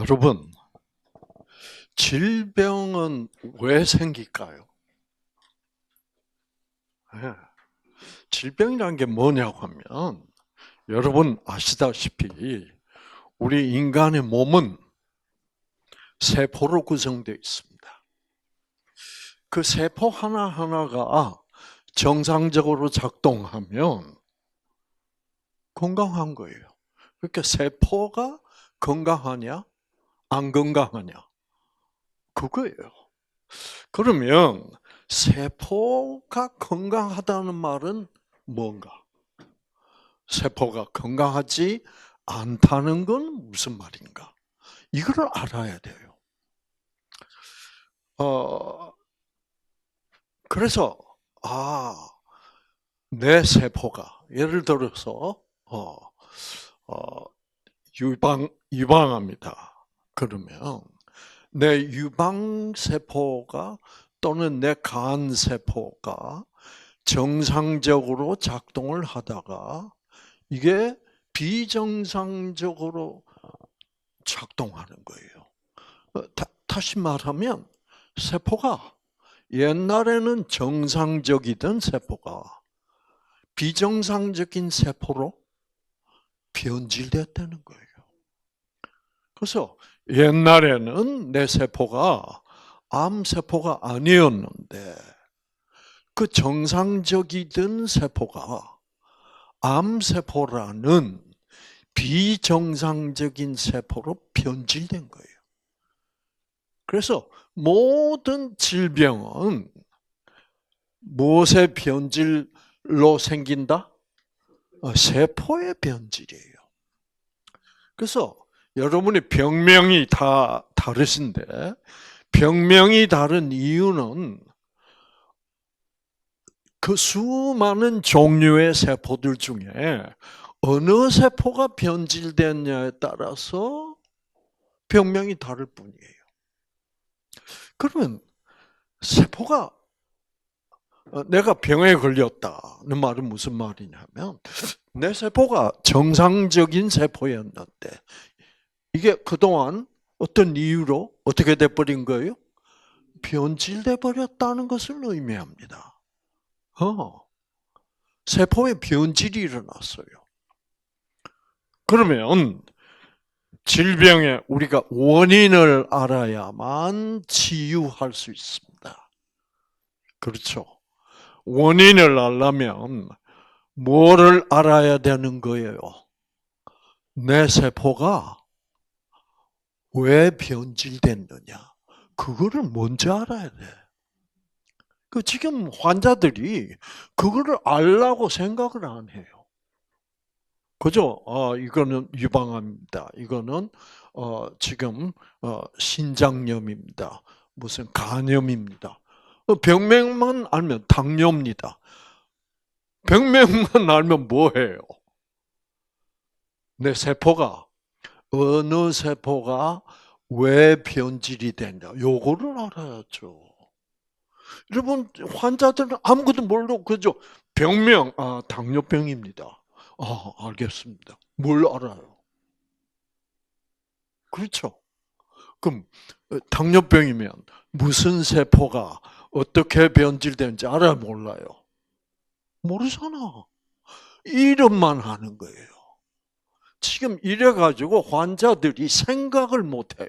여러분, 질병은 왜 생길까요? 네. 질병이란 게 뭐냐고 하면, 여러분 아시다시피, 우리 인간의 몸은 세포로 구성되어 있습니다. 그 세포 하나하나가 정상적으로 작동하면 건강한 거예요. 그러니까 세포가 건강하냐, 안 건강하냐, 그거예요. 그러면 세포가 건강하다는 말은 뭔가? 세포가 건강하지 않다는 건 무슨 말인가? 이걸 알아야 돼요. 그래서 내 세포가 예를 들어서 유방합니다. 그러면 내 유방 세포가 또는 내 간 세포가 정상적으로 작동을 하다가 이게 비정상적으로 작동하는 거예요. 다시 말하면 세포가 옛날에는 정상적이던 세포가 비정상적인 세포로 변질됐다는 거예요. 그래서 옛날에는 내 세포가 암세포가 아니었는데 그 정상적이던 세포가 암세포라는 비정상적인 세포로 변질된 거예요. 그래서 모든 질병은 무엇의 변질로 생긴다? 세포의 변질이에요. 그래서 여러분의 병명이 다 다르신데 병명이 다른 이유는 그 수많은 종류의 세포들 중에 어느 세포가 변질됐냐에 따라서 병명이 다를 뿐이에요. 그러면 세포가 내가 병에 걸렸다는 말은 무슨 말이냐면 내 세포가 정상적인 세포였는데 이게 그동안 어떤 이유로 어떻게 돼버린 거예요? 변질돼 버렸다는 것을 의미합니다. 세포에 변질이 일어났어요. 그러면 질병에 우리가 원인을 알아야만 치유할 수 있습니다. 그렇죠? 원인을 알려면 뭐를 알아야 되는 거예요? 내 세포가 왜 변질됐느냐? 그거를 먼저 알아야 돼. 지금 환자들이 그거를 알라고 생각을 안 해요. 그죠? 이거는 유방암입니다. 이거는 지금 신장염입니다. 무슨 간염입니다. 병명만 알면 당뇨입니다. 병명만 알면 뭐해요? 내 세포가 어느 세포가 왜 변질이 됐냐? 요거를 알아야죠. 여러분 환자들은 아무것도 모르고 그죠? 병명 당뇨병입니다. 알겠습니다. 뭘 알아요? 그렇죠. 그럼 당뇨병이면 무슨 세포가 어떻게 변질되는지 알아요, 몰라요? 모르잖아. 이름만 하는 거예요. 지금 이래가지고 환자들이 생각을 못해요.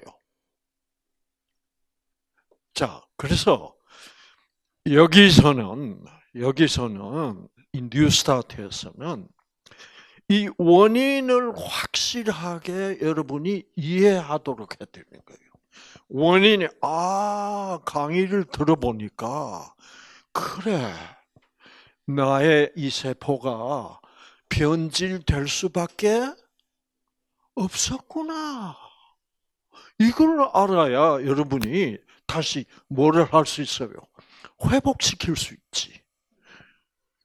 자, 그래서 여기서는 이 뉴스타트에서는 이 원인을 확실하게 여러분이 이해하도록 해드리는 거예요. 원인이 강의를 들어보니까 그래 나의 이 세포가 변질될 수밖에 없었구나. 이걸 알아야 여러분이 다시 뭐를 할 수 있어요? 회복시킬 수 있지.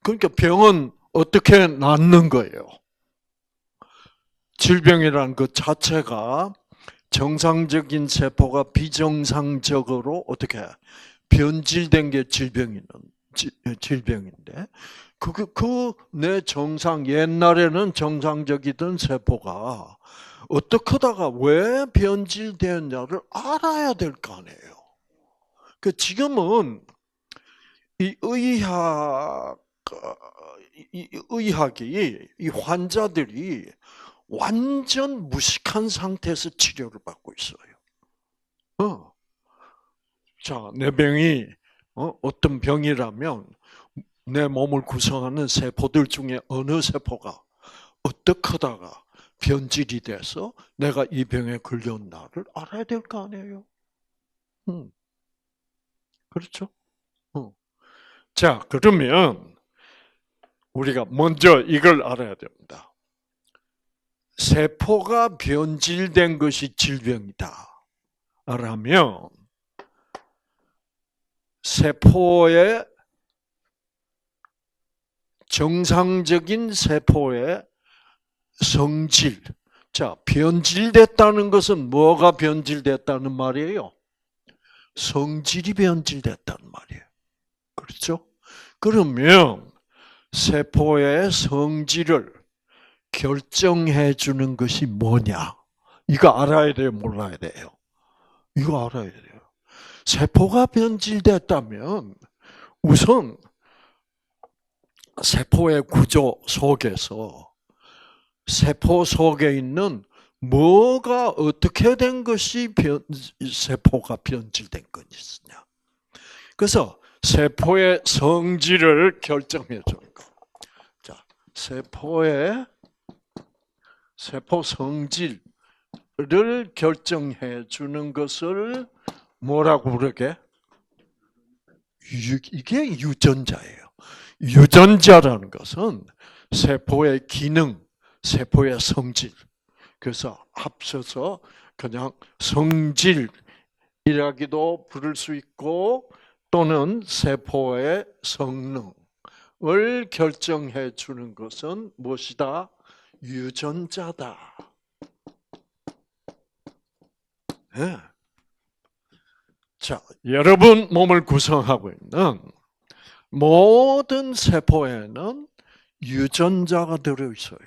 그러니까 병은 어떻게 낫는 거예요? 질병이라는 것 자체가 정상적인 세포가 비정상적으로 어떻게 변질된 게 질병인데 내 정상 옛날에는 정상적이던 세포가 어떻게 하다가 왜 변질되었냐를 알아야 될 거 아니에요. 그 지금은 이 의학이 이 환자들이 완전 무식한 상태에서 치료를 받고 있어요. 자, 내 병이 어떤 병이라면 내 몸을 구성하는 세포들 중에 어느 세포가 어떻게 하다가 변질이 돼서 내가 이 병에 걸렸나를 알아야 될 거 아니에요. 그렇죠? 자, 그러면 우리가 먼저 이걸 알아야 됩니다. 세포가 변질된 것이 질병이다. 라면 세포의 정상적인 세포의 성질. 자, 변질됐다는 것은 뭐가 변질됐다는 말이에요? 성질이 변질됐다는 말이에요. 그렇죠? 그러면 세포의 성질을 결정해 주는 것이 뭐냐? 이거 알아야 돼요, 몰라야 돼요? 이거 알아야 돼요. 세포가 변질됐다면 우선 세포의 구조 속에서 세포 속에 있는 뭐가 어떻게 된 것이 세포가 변질된 것이냐. 그래서 세포의 성질을 결정해 주는 거. 자, 세포의 세포 성질을 결정해 주는 것을 뭐라고 부르게? 이게 유전자예요. 유전자라는 것은 세포의 기능, 세포의 성질. 그래서 합쳐서 그냥 성질이라기도 부를 수 있고 또는 세포의 성능을 결정해 주는 것은 무엇이다? 유전자다. 네. 자, 여러분 몸을 구성하고 있는 모든 세포에는 유전자가 들어있어요.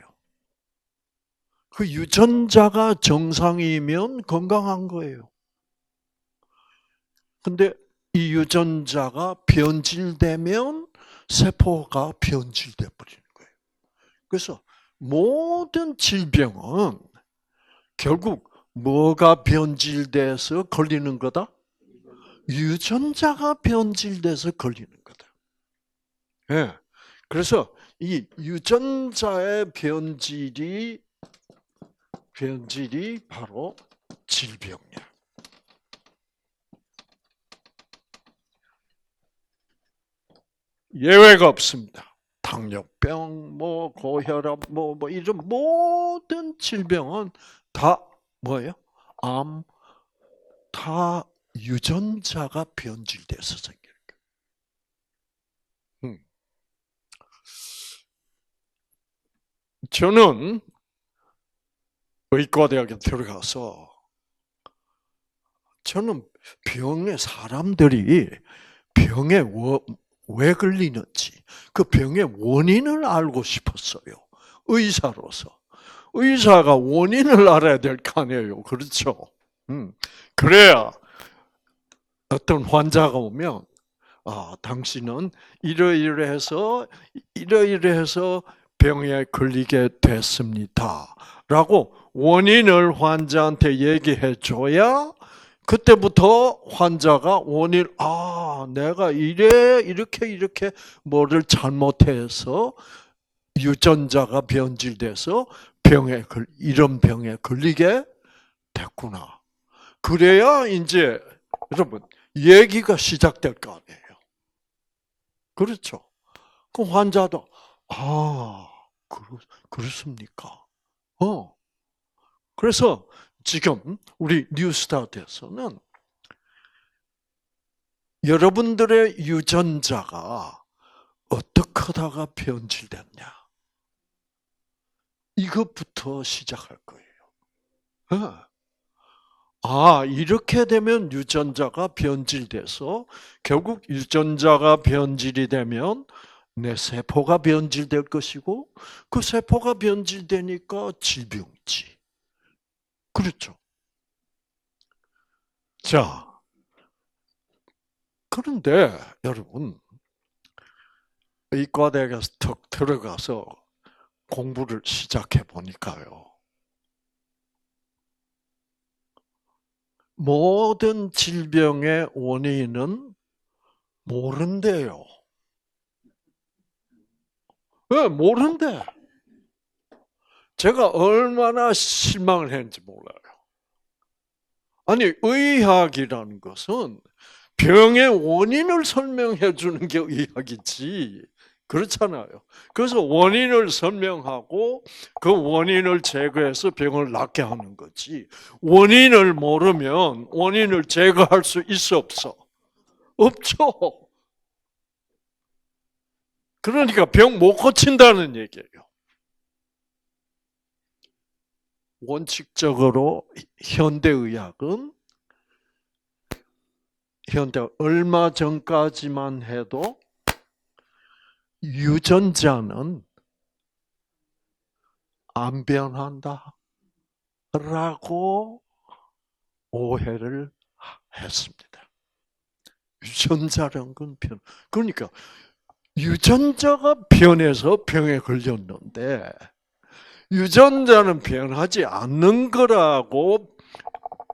그 유전자가 정상이면 건강한 거예요. 근데 이 유전자가 변질되면 세포가 변질돼 버리는 거예요. 그래서 모든 질병은 결국 뭐가 변질돼서 걸리는 거다? 유전자가 변질돼서 걸리는 거다. 예. 그래서 이 유전자의 변질이 바로 질병이야. 예외가 없습니다. 당뇨병, 고혈압, 이런 모든 질병은 다 뭐예요? 암, 다 유전자가 변질돼서 생기는 거예요. 저는 의과대학에 들어가서 저는 사람들이 병에 왜 걸리는지 그 병의 원인을 알고 싶었어요. 의사로서. 의사가 원인을 알아야 될 거 아니에요. 그렇죠? 그래야 어떤 환자가 오면 당신은 이러이러해서 병에 걸리게 됐습니다. 라고 원인을 환자한테 얘기해 줘야 그때부터 환자가 내가 이렇게 뭐를 잘못해서 유전자가 변질돼서 이런 병에 걸리게 됐구나. 그래야 이제 여러분 얘기가 시작될 거 아니에요. 그렇죠? 그 환자도 그렇습니까? 그래서 지금 우리 뉴스타트에서는 여러분들의 유전자가 어떻게 하다가 변질됐냐? 이것부터 시작할 거예요. 이렇게 되면 유전자가 변질돼서 결국 유전자가 변질이 되면 내 세포가 변질될 것이고 그 세포가 변질되니까 질병이지. 그렇죠. 자, 그런데 여러분, 의과대학에서 턱 들어가서 공부를 시작해 보니까요. 모든 질병의 원인은 모른대요. 왜 모른대? 제가 얼마나 실망을 했는지 몰라요. 아니, 의학이라는 것은 병의 원인을 설명해 주는 게 의학이지. 그렇잖아요. 그래서 원인을 설명하고 그 원인을 제거해서 병을 낫게 하는 거지. 원인을 모르면 원인을 제거할 수 있어 없어? 없죠. 그러니까 병 못 고친다는 얘기예요. 원칙적으로 현대의학은 얼마 전까지만 해도 유전자는 안 변한다 라고 오해를 했습니다. 유전자란 건 변. 그러니까 유전자가 변해서 병에 걸렸는데 유전자는 변하지 않는 거라고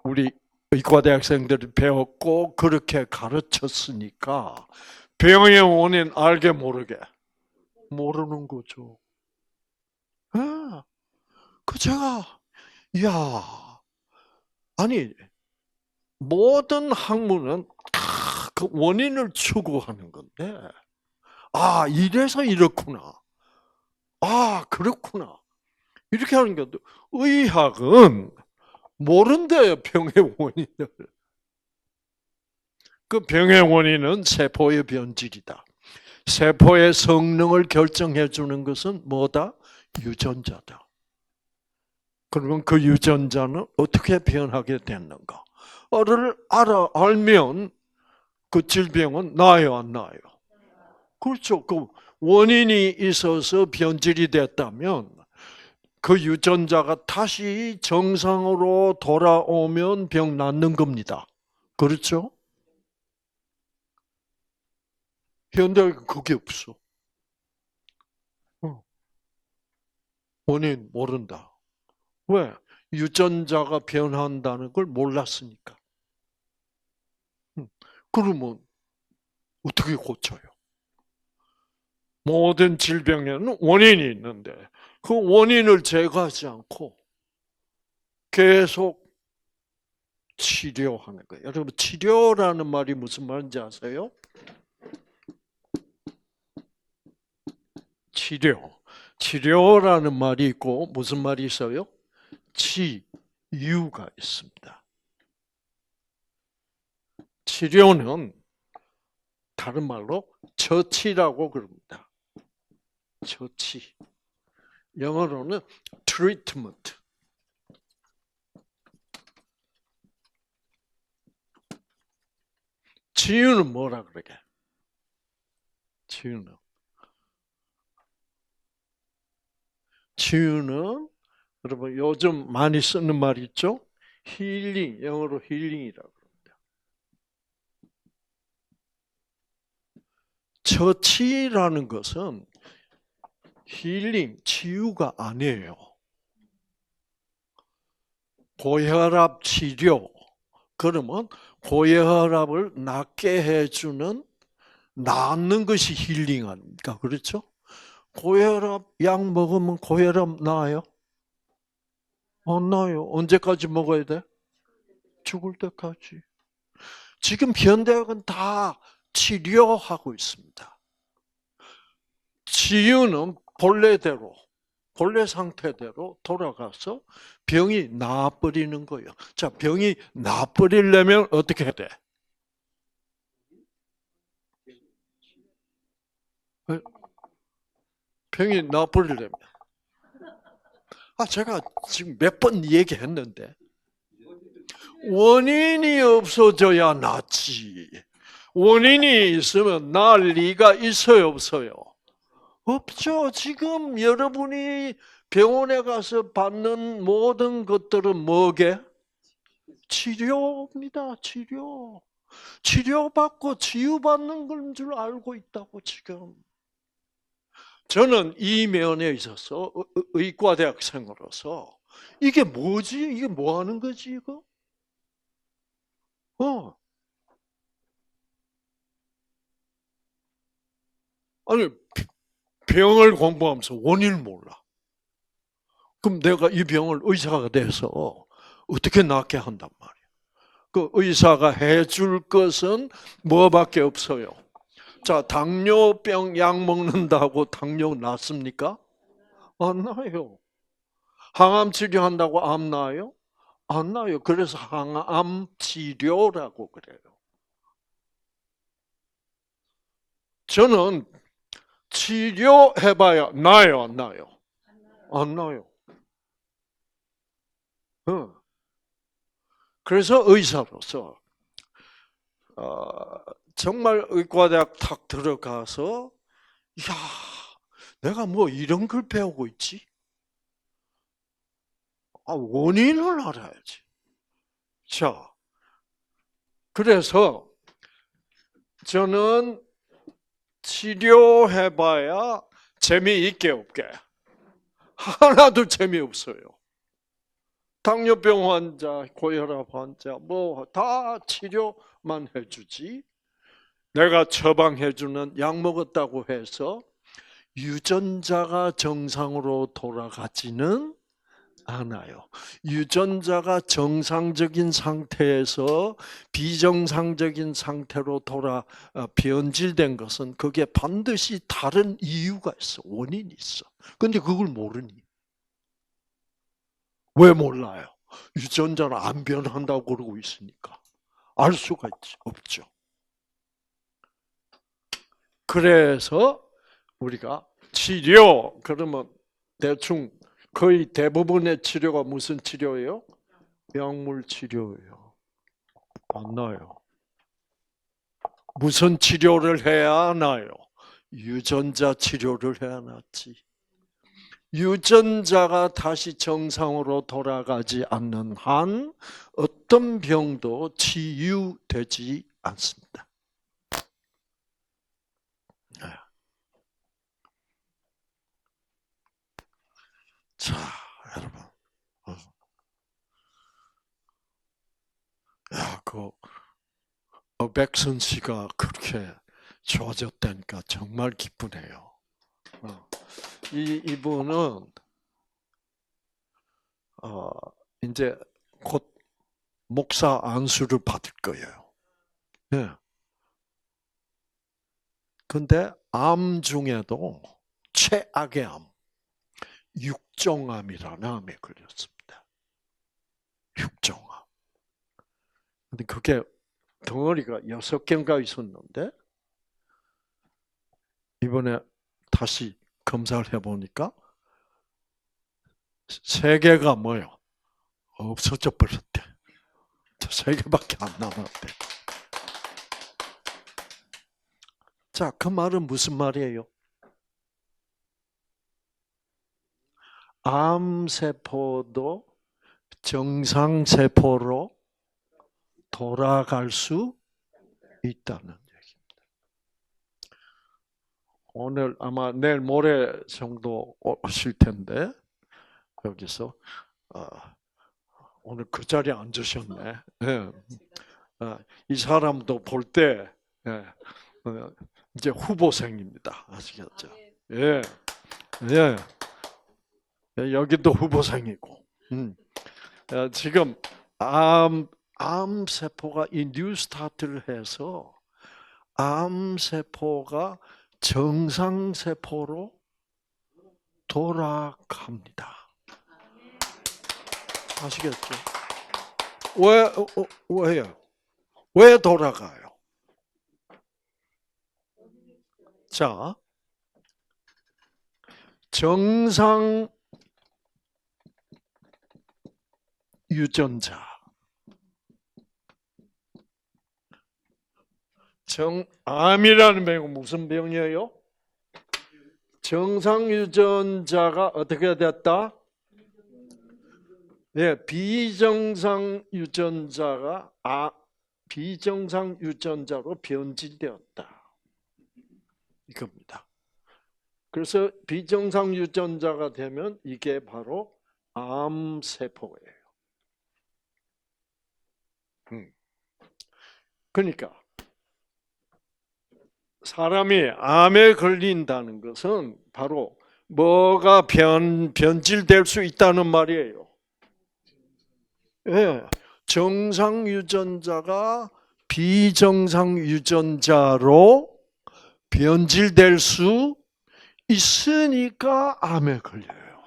우리 의과대학생들이 배웠고 그렇게 가르쳤으니까 병의 원인 알게 모르게 모르는 거죠. 아, 그 제가 야 아니 모든 학문은 다 그 원인을 추구하는 건데 아 이래서 이렇구나. 아 그렇구나. 이렇게 하는 게 의학은 모른대요 병의 원인을. 그 병의 원인은 세포의 변질이다. 세포의 성능을 결정해 주는 것은 뭐다? 유전자다. 그러면 그 유전자는 어떻게 변하게 됐는가를 알면 그 질병은 나아요, 안 나아요? 그렇죠. 그 원인이 있어서 변질이 됐다면 그 유전자가 다시 정상으로 돌아오면 병 낫는 겁니다. 그렇죠? 현대는 그게 없어. 원인 모른다. 왜? 유전자가 변한다는 걸 몰랐으니까. 그러면 어떻게 고쳐요? 모든 질병에는 원인이 있는데 그 원인을 제거하지 않고 계속 치료하는 거예요. 여러분 치료라는 말이 무슨 말인지 아세요? 치료라는 말이 있고 무슨 말이 있어요? 치유가 있습니다. 치료는 다른 말로 처치라고 그럽니다. 처치. 영어로는 treatment. 치유는 뭐라 그러게? 치유는 여러분 요즘 많이 쓰는 말 있죠? 힐링, 영어로 힐링이라고 합니다. 처치라는 것은 힐링, 치유가 아니에요. 고혈압 치료, 그러면 고혈압을 낫게 해주는 낫는 것이 힐링 아닙니까? 그렇죠? 고혈압 약 먹으면 고혈압 나아요? 안 나아요. 언제까지 먹어야 돼? 죽을 때까지. 지금 현대학은 다 치료하고 있습니다. 치유는 본래 상태대로 돌아가서 병이 나아버리는 거예요. 자, 병이 나아버리려면 어떻게 해야 돼? 병이 나아버리려면. 제가 지금 몇 번 얘기했는데, 원인이 없어져야 낫지. 원인이 있으면 나을 리가 있어요, 없어요? 없죠. 지금 여러분이 병원에 가서 받는 모든 것들은 뭐게? 치료입니다. 치료. 치료받고 치유받는 건 줄 알고 있다고 지금. 저는 이 면에 있어서 의과대학생으로서 이게 뭐지? 이게 뭐 하는 거지 이거? 아니 병을 공부하면서 원인을 몰라. 그럼 내가 이 병을 의사가 돼서 어떻게 낫게 한단 말이야. 그 의사가 해줄 것은 뭐밖에 없어요. 자, 당뇨병 약 먹는다고 당뇨 낫습니까? 안 나요. 항암 치료한다고 암 나요? 안 나요. 그래서 항암 치료라고 그래요. 저는 치료해봐야 나요, 안 나요? 안 나요. 그래서 의사로서 정말 의과대학 탁 들어가서 야, 내가 뭐 이런 걸 배우고 있지? 원인을 알아야지. 자, 그래서 저는 치료해봐야 재미있게 없게. 하나도 재미없어요. 당뇨병 환자, 고혈압 환자, 뭐 다 치료만 해주지. 내가 처방해주는 약 먹었다고 해서 유전자가 정상으로 돌아가지는 않아요. 유전자가 정상적인 상태에서 비정상적인 상태로 변질된 것은 그게 반드시 다른 이유가 있어. 원인이 있어. 근데 그걸 모르니. 왜 몰라요? 유전자는 안 변한다고 그러고 있으니까. 알 수가 없죠. 그래서 우리가 치료, 그러면 대충 거의 대부분의 치료가 무슨 치료예요? 약물 치료예요. 안 나요. 무슨 치료를 해야 나요? 유전자 치료를 해야 낫지. 유전자가 다시 정상으로 돌아가지 않는 한 어떤 병도 치유되지 않습니다. 자, 여러분. 백선 씨가 그렇게 좋아졌다니까 정말 기쁘네요. 이분은 이제 곧 목사 안수를 받을 거예요. 예. 근데 암 중에도 최악의 암, 육종암이라는 암에 걸렸습니다. 육종암. 근데 그게 덩어리가 6개인가 있었는데 이번에 다시 검사를 해보니까 3개가 뭐요? 없어져 버렸대. 3개밖에 안 남았대. 자, 그 말은 무슨 말이에요? 암세포도 정상세포로 돌아갈 수 있다는 얘기입니다. 오늘 아마 내일 모레 정도 오실 텐데 여기서 오늘 그 자리에 앉으셨네. 네. 이 사람도 볼 때 이제 후보생입니다. 아시겠죠? 예, 예. 여기도 후보생이고. 지금 암세포가 이 뉴스타트를 해서 암세포가 정상세포로 돌아갑니다. 아시겠죠? 왜요? 왜 돌아가요? 자, 정상 유전자. 암이라는 병은 무슨 병이에요? 정상 유전자가 어떻게 됐다? 예, 비정상 유전자가 비정상 유전자로 변질되었다. 이겁니다. 그래서 비정상 유전자가 되면 이게 바로 암세포예요. 그러니까 사람이 암에 걸린다는 것은 바로 뭐가 변질될 수 있다는 말이에요. 예, 정상 유전자가 비정상 유전자로 변질될 수 있으니까 암에 걸려요.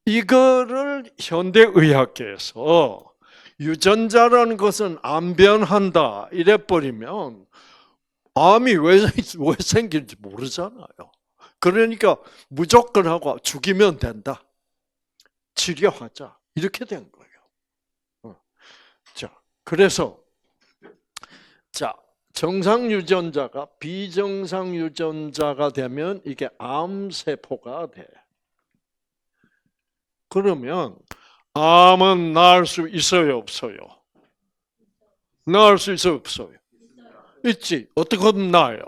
이거를 현대의학계에서 유전자라는 것은 안 변한다 이래버리면 암이 왜 생길지 모르잖아요. 그러니까 무조건 하고 죽이면 된다. 치료하자. 이렇게 된 거예요. 자, 그래서 정상 유전자가 비정상 유전자가 되면 이게 암세포가 돼. 그러면 암은 나을 수 있어요, 없어요? 나을 수 있어요, 없어요? 있지. 어떻게 하면 나아요?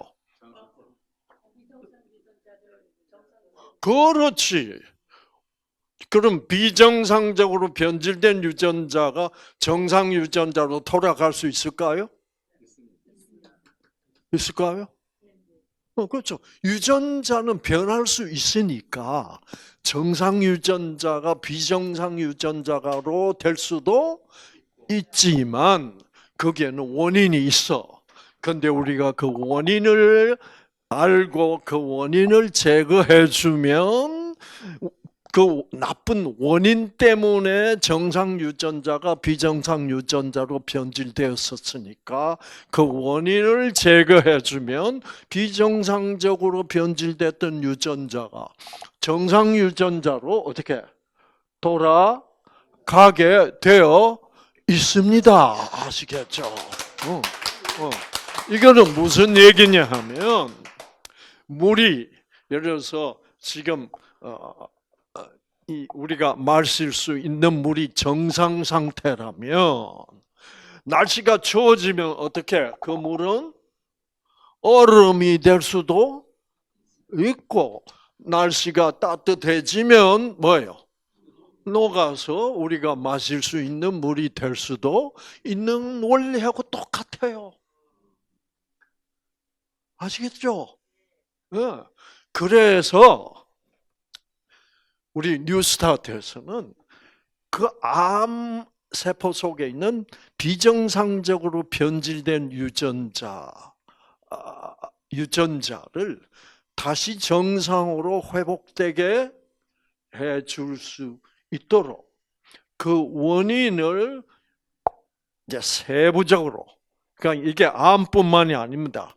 그렇지. 그럼 비정상적으로 변질된 유전자가 정상 유전자로 돌아갈 수 있을까요? 있을까요? 그렇죠. 유전자는 변할 수 있으니까 정상 유전자가 비정상 유전자로 될 수도 있지만 거기에는 원인이 있어. 그런데 우리가 그 원인을 알고 그 원인을 제거해 주면 그 나쁜 원인 때문에 정상 유전자가 비정상 유전자로 변질되었었으니까 그 원인을 제거해 주면 비정상적으로 변질됐던 유전자가 정상 유전자로 어떻게 돌아가게 되어 있습니다. 아시겠죠? 이거는 무슨 얘기냐 하면 물이 예를 들어서 지금 우리가 마실 수 있는 물이 정상 상태라면 날씨가 추워지면 어떻게 그 물은 얼음이 될 수도 있고 날씨가 따뜻해지면 뭐예요? 녹아서 우리가 마실 수 있는 물이 될 수도 있는 원리하고 똑같아요. 아시겠죠? 네. 그래서 우리 뉴스타트에서는 그 암세포 속에 있는 비정상적으로 변질된 유전자를 다시 정상으로 회복되게 해줄 수 있도록 그 원인을 이제 세부적으로, 그러니까 이게 암뿐만이 아닙니다.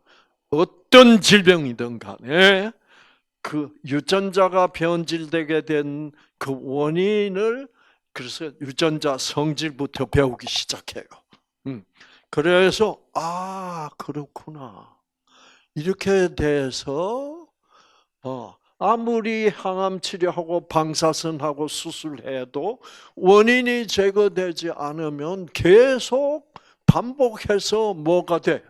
어떤 질병이든 간에 그 유전자가 변질되게 된 그 원인을 그래서 유전자 성질부터 배우기 시작해요. 그래서 그렇구나. 이렇게 돼서 아무리 항암 치료하고 방사선하고 수술해도 원인이 제거되지 않으면 계속 반복해서 뭐가 돼?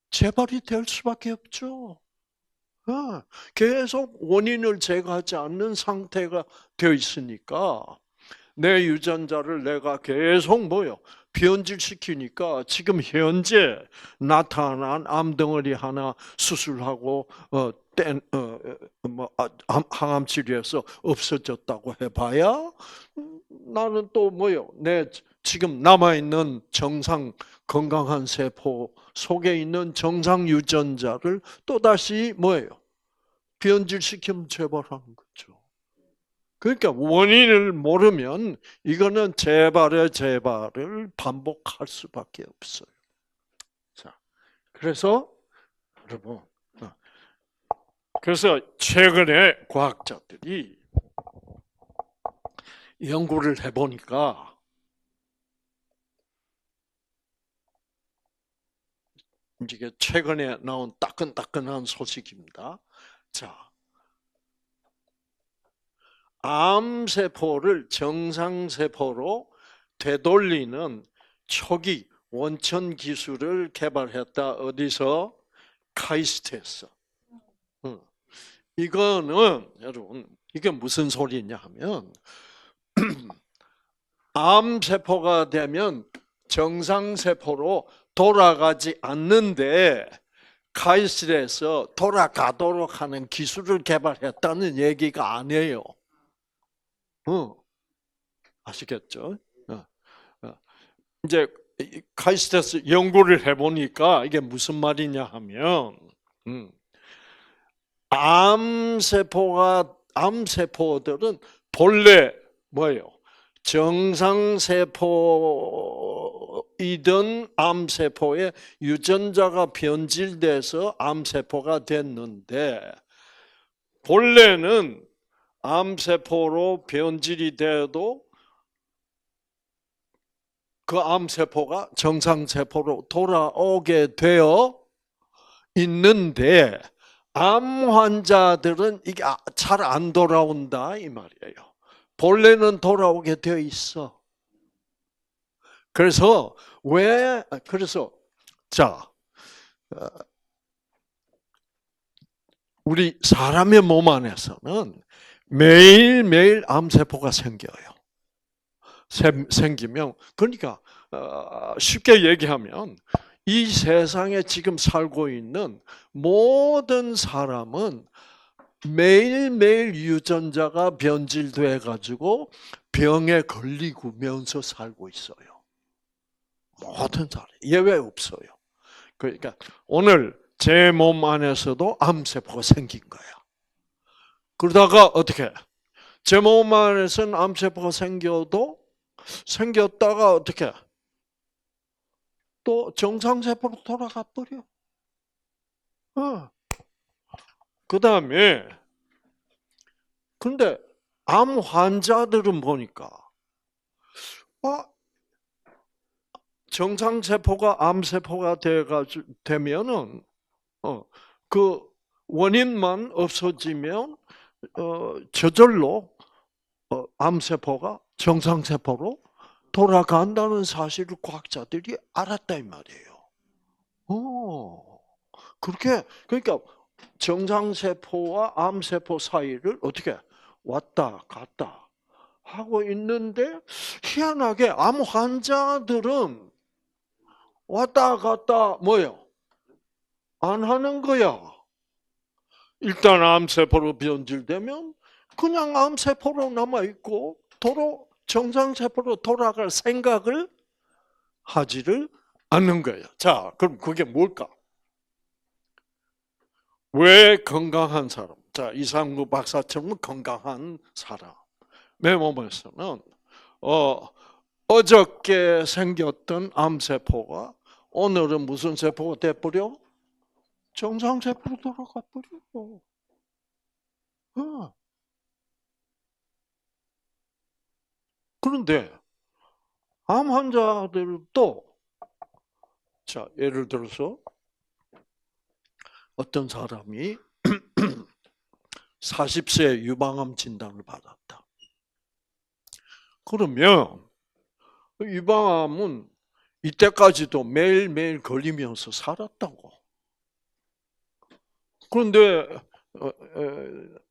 재발이 될 수밖에 없죠. 계속 원인을 제거하지 않는 상태가 되어 있으니까 내 유전자를 내가 계속 변질시키니까 지금 현재 나타난 암덩어리 하나 수술하고 항암 치료해서 없어졌다고 해봐야 나는 또 내 지금 남아있는 정상 건강한 세포 속에 있는 정상 유전자를 또다시 변질시키면 재발하는 거죠. 그러니까 원인을 모르면 이거는 재발을 반복할 수밖에 없어요. 자, 그래서 여러분, 그래서 최근에 과학자들이 연구를 해보니까 이게 최근에 나온 따끈따끈한 소식입니다. 자, 암세포를 정상세포로 되돌리는 초기 원천 기술을 개발했다. 어디서? 카이스트에서. 이거는 여러분 이게 무슨 소리냐 하면 암세포가 되면 정상세포로 돌아가지 않는데 카이스트에서 돌아가도록 하는 기술을 개발했다는 얘기가 아니에요. 아시겠죠? 이제 카이스트에서 연구를 해보니까 이게 무슨 말이냐 하면 암세포들은 본래 뭐예요? 정상세포이던 암세포에 유전자가 변질돼서 암세포가 됐는데 본래는 암세포로 변질이 돼도 그 암세포가 정상세포로 돌아오게 되어 있는데 암 환자들은 이게 잘 안 돌아온다 이 말이에요. 본래는 돌아오게 되어 있어. 그래서 자 우리 사람의 몸 안에서는 매일매일 암세포가 생겨요. 생기면 그러니까 쉽게 얘기하면 이 세상에 지금 살고 있는 모든 사람은 매일매일 유전자가 변질돼 가지고 병에 걸리면서 살고 있어요. 모든 사람 예외 없어요. 그러니까 오늘 제 몸 안에서도 암세포가 생긴 거야. 그러다가 어떻게? 제 몸 안에서는 암세포가 생겼다가 어떻게? 또 정상세포로 돌아가 버려. 그 다음에 근데 암 환자들은 보니까 정상세포가 암세포가 되면은 그 원인만 없어지면 저절로 암세포가 정상세포로 돌아간다는 사실을 과학자들이 알았다 이 말이에요. 그러니까 정상세포와 암세포 사이를 어떻게 왔다 갔다 하고 있는데 희한하게 암 환자들은 왔다 갔다 뭐요? 안 하는 거야. 일단 암세포로 변질되면 그냥 암세포로 남아있고 도로 정상세포로 돌아갈 생각을 하지를 않는 거예요. 자, 그럼 그게 뭘까? 왜 건강한 사람, 자 이상구 박사처럼 건강한 사람의 몸에서는 어저께 생겼던 암세포가 오늘은 무슨 세포가 돼버려? 정상세포로 돌아가 버리고. 그런데 암 환자들도 자 예를 들어서 어떤 사람이 40세 유방암 진단을 받았다. 그러면 유방암은 이때까지도 매일매일 걸리면서 살았다고. 그런데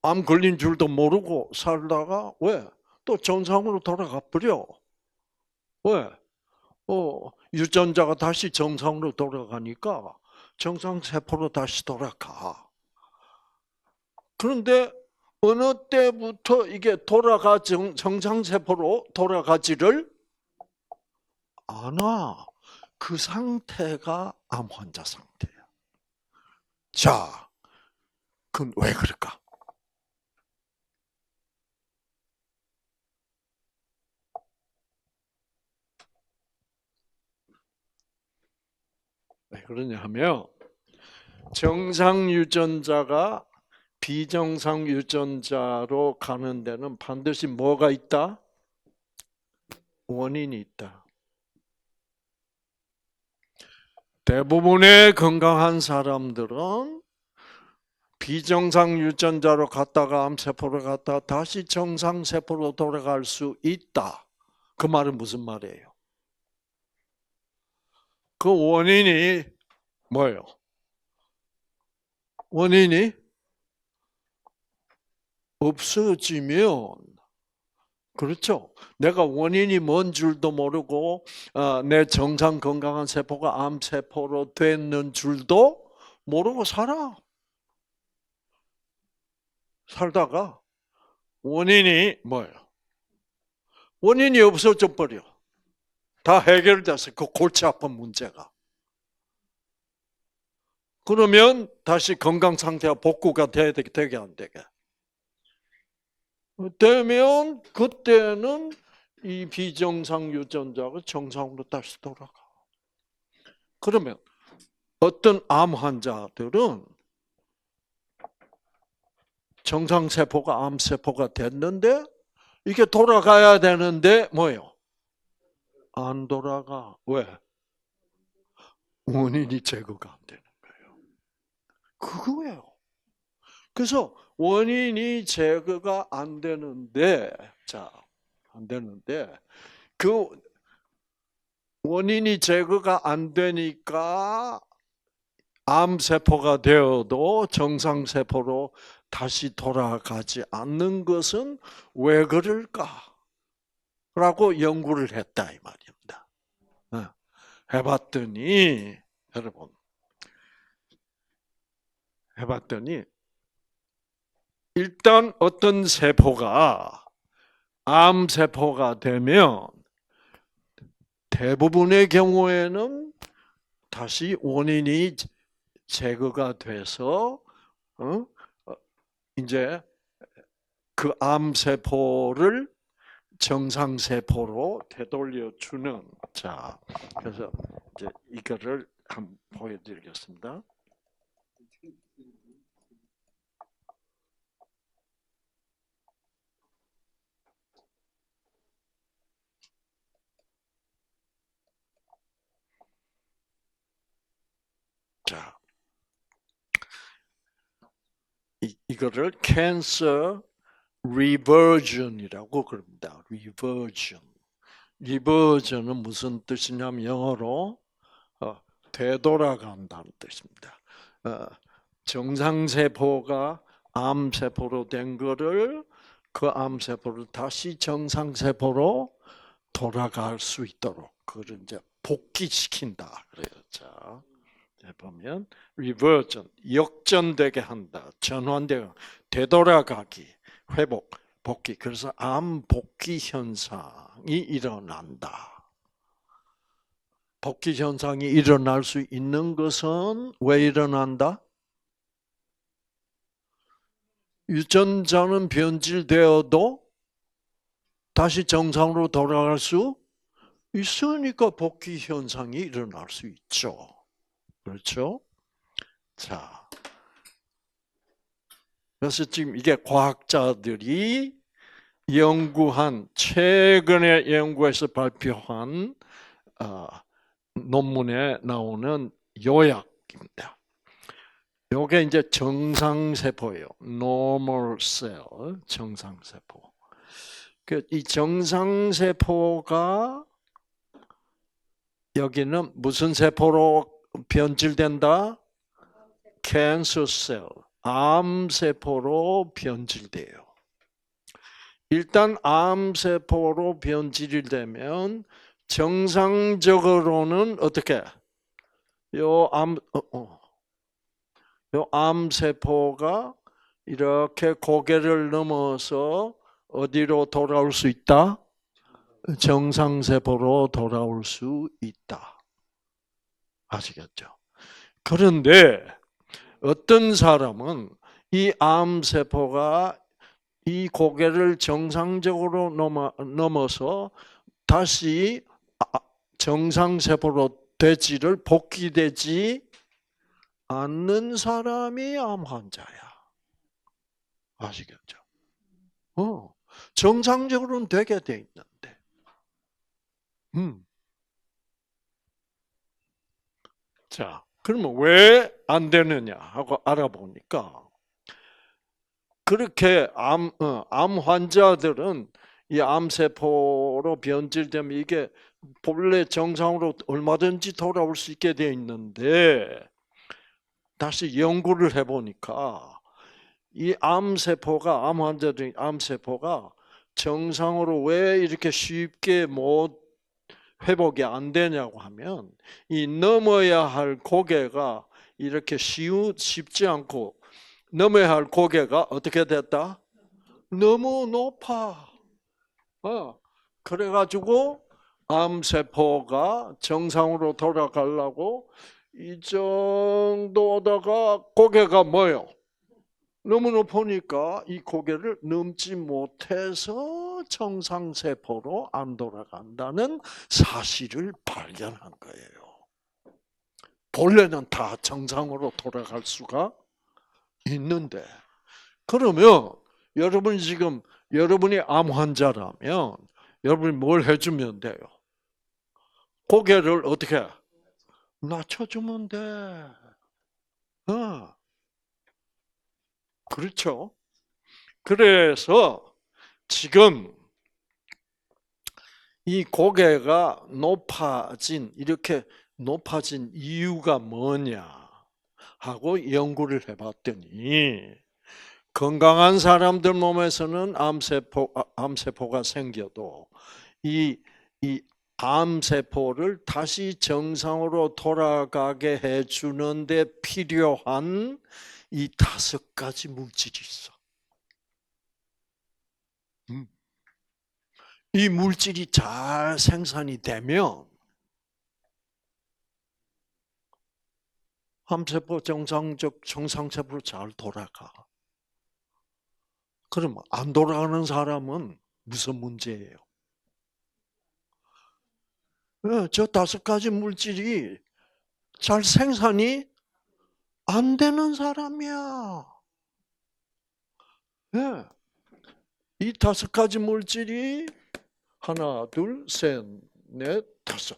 암 걸린 줄도 모르고 살다가 왜? 또 정상으로 돌아가 버려. 왜? 유전자가 다시 정상으로 돌아가니까 정상세포로 다시 돌아가. 그런데 어느 때부터 이게 정상세포로 돌아가지를 않아. 그 상태가 암 환자 상태야. 자, 그건 왜 그럴까? 왜 그러냐 하면 정상 유전자가 비정상 유전자로 가는 데는 반드시 뭐가 있다? 원인이 있다. 대부분의 건강한 사람들은 비정상 유전자로 갔다가 암세포로 갔다가 다시 정상세포로 돌아갈 수 있다. 그 말은 무슨 말이에요? 그 원인이 뭐예요? 원인이 없어지면, 그렇죠. 내가 원인이 뭔 줄도 모르고 내 정상 건강한 세포가 암세포로 됐는 줄도 모르고 살다가 원인이 뭐예요? 원인이 없어져 버려. 다 해결돼서 그 골치 아픈 문제가. 그러면 다시 건강 상태가 복구가 되게 안 되게. 되면 그때는 이 비정상 유전자가 정상으로 다시 돌아가. 그러면 어떤 암 환자들은 정상세포가 암세포가 됐는데 이게 돌아가야 되는데 뭐예요? 안 돌아가. 왜? 원인이 제거가 안 되는 거예요. 그거예요. 그래서 원인이 제거가 안 되는데, 안 되는데, 그 원인이 제거가 안 되니까 암세포가 되어도 정상세포로 다시 돌아가지 않는 것은 왜 그럴까? 라고 연구를 했다, 이 말입니다. 해봤더니, 여러분, 일단 어떤 세포가 암세포가 되면 대부분의 경우에는 다시 원인이 제거가 돼서 이제 그 암세포를 정상세포로 되돌려 주는. 자, 그래서 이제 이거를 한번 보여드리겠습니다. 자, 이거를 cancer reversion이라고 그럽니다. reversion은 무슨 뜻이냐면 영어로 되돌아간다는 뜻입니다. 정상세포가 암세포로 된 거를 그 암세포를 다시 정상세포로 돌아갈 수 있도록 그걸 이제 복귀시킨다. 그래요. 자, 보면 reversion 역전되게 한다. 전환되게 되돌아가기, 회복, 복귀. 그래서 암 복귀 현상이 일어난다. 복귀 현상이 일어날 수 있는 것은 왜 일어난다? 유전자는 변질되어도 다시 정상으로 돌아갈 수 있으니까 복귀 현상이 일어날 수 있죠. 그렇죠? 자, 그래서 지금 이게 과학자들이 최근에 연구에서 발표한 논문에 나오는 요약입니다. 요게 이제 정상세포예요. normal cell, 정상세포. 이 정상세포가 여기는 무슨 세포로 변질된다? cancer cell, 암세포로 변질돼요. 일단 암세포로 변질이 되면 정상적으로는 어떻게? 요 암세포가 이렇게 고개를 넘어서 어디로 돌아올 수 있다? 정상세포로 돌아올 수 있다. 아시겠죠? 그런데 어떤 사람은 이 암세포가 이 고개를 정상적으로 넘어서 다시 정상세포로 되지를 복귀되지 않는 사람이 암 환자야. 아시겠죠? 정상적으로는 되게 돼 있는데. 자, 그러면 왜 안 되느냐 하고 알아보니까 그렇게 암 환자들은 이 암세포로 변질되면 이게 본래 정상으로 얼마든지 돌아올 수 있게 되어 있는데 다시 연구를 해보니까 이 암세포가 암 환자들의 암세포가 정상으로 왜 이렇게 쉽게 못 회복이 안 되냐고 하면 이 넘어야 할 고개가 이렇게 쉽지 않고 넘어야 할 고개가 어떻게 됐다? 너무 높아. 그래가지고 암세포가 정상으로 돌아가려고 이 정도 오다가 고개가 뭐요? 너무 높으니까 이 고개를 넘지 못해서 정상세포로 안 돌아간다는 사실을 발견한 거예요. 본래는 다 정상으로 돌아갈 수가 있는데, 그러면 여러분이 지금 여러분이 암 환자라면 여러분이 뭘 해주면 돼요? 고개를 어떻게 낮춰주면 돼. 그렇죠? 그래서 지금 이 고개가 이렇게 높아진 이유가 뭐냐 하고 연구를 해봤더니 건강한 사람들 몸에서는 암세포가 생겨도 이 암세포를 다시 정상으로 돌아가게 해주는데 필요한 이 5가지 물질이 있어. 이 물질이 잘 생산이 되면 암세포 정상세포로 잘 돌아가. 그럼 안 돌아가는 사람은 무슨 문제예요? 저 5가지 물질이 잘 생산이 안 되는 사람이야. 이 5가지 물질이 하나, 둘, 셋, 넷, 5.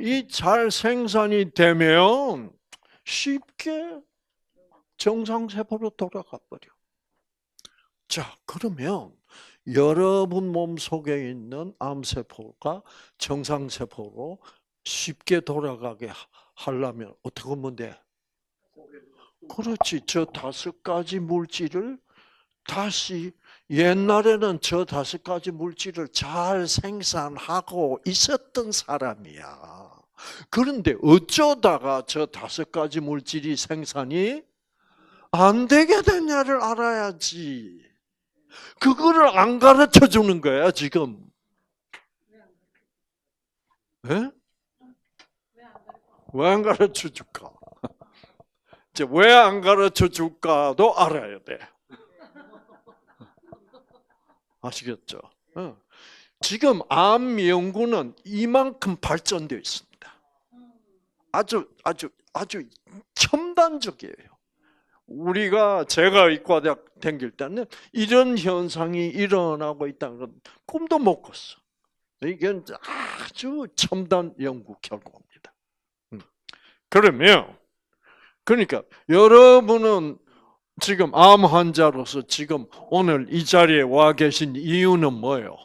이 잘 생산이 되면 쉽게 정상세포로 돌아가 버려. 자, 그러면 여러분 몸속에 있는 암세포가 정상세포로 쉽게 돌아가게 하려면 어떻게 하면 돼? 그렇지. 저 5가지 물질을 다시, 옛날에는 저 5가지 물질을 잘 생산하고 있었던 사람이야. 그런데 어쩌다가 저 5가지 물질이 생산이 안 되게 됐냐를 알아야지. 그거를 안 가르쳐 주는 거야, 지금. 왜 안 가르쳐 줄까? 왜 안 가르쳐 줄까도 알아야 돼. 아시겠죠? 지금 암 연구는 이만큼 발전되어 있습니다. 아주 첨단적이에요. 제가 의과대학 다닐 때는 이런 현상이 일어나고 있다는 건 꿈도 못 꿨어. 이게 아주 첨단 연구 결과입니다. 그러니까 여러분은 지금 암 환자로서 지금 오늘 이 자리에 와 계신 이유는 뭐예요?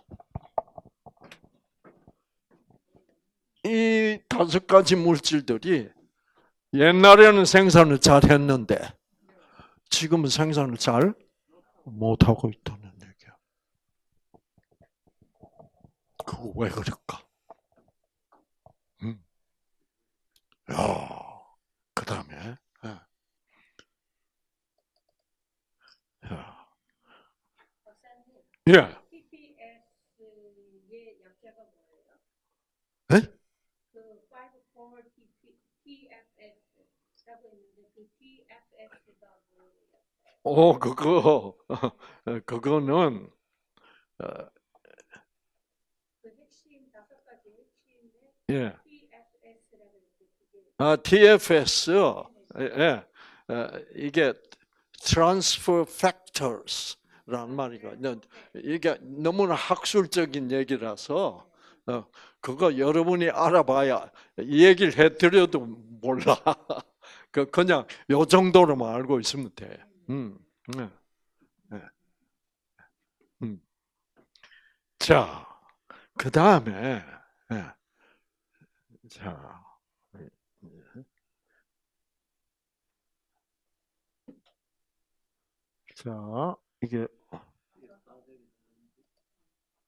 이 5가지 물질들이 옛날에는 생산을 잘 했는데 지금은 생산을 잘 못하고 있다는 얘기야. 그거 왜 그럴까? 그 다음에, 예. TPS의 약자가 뭐예요? 네? 그 5,4-TFS라고 있는데 그 TFS가 뭐예요? 그거는 그 핵심 5가지 핵심인데 예. TFS라고 있는데 그게 TFS, 이게 transfer factors라는 말이거든요. 이게 너무나 학술적인 얘기라서 그거 여러분이 알아봐야 이 얘기를 해드려도 몰라. 그냥 요 정도로만 알고 있으면 돼. 자, 그 다음에, 자, 자, 이게,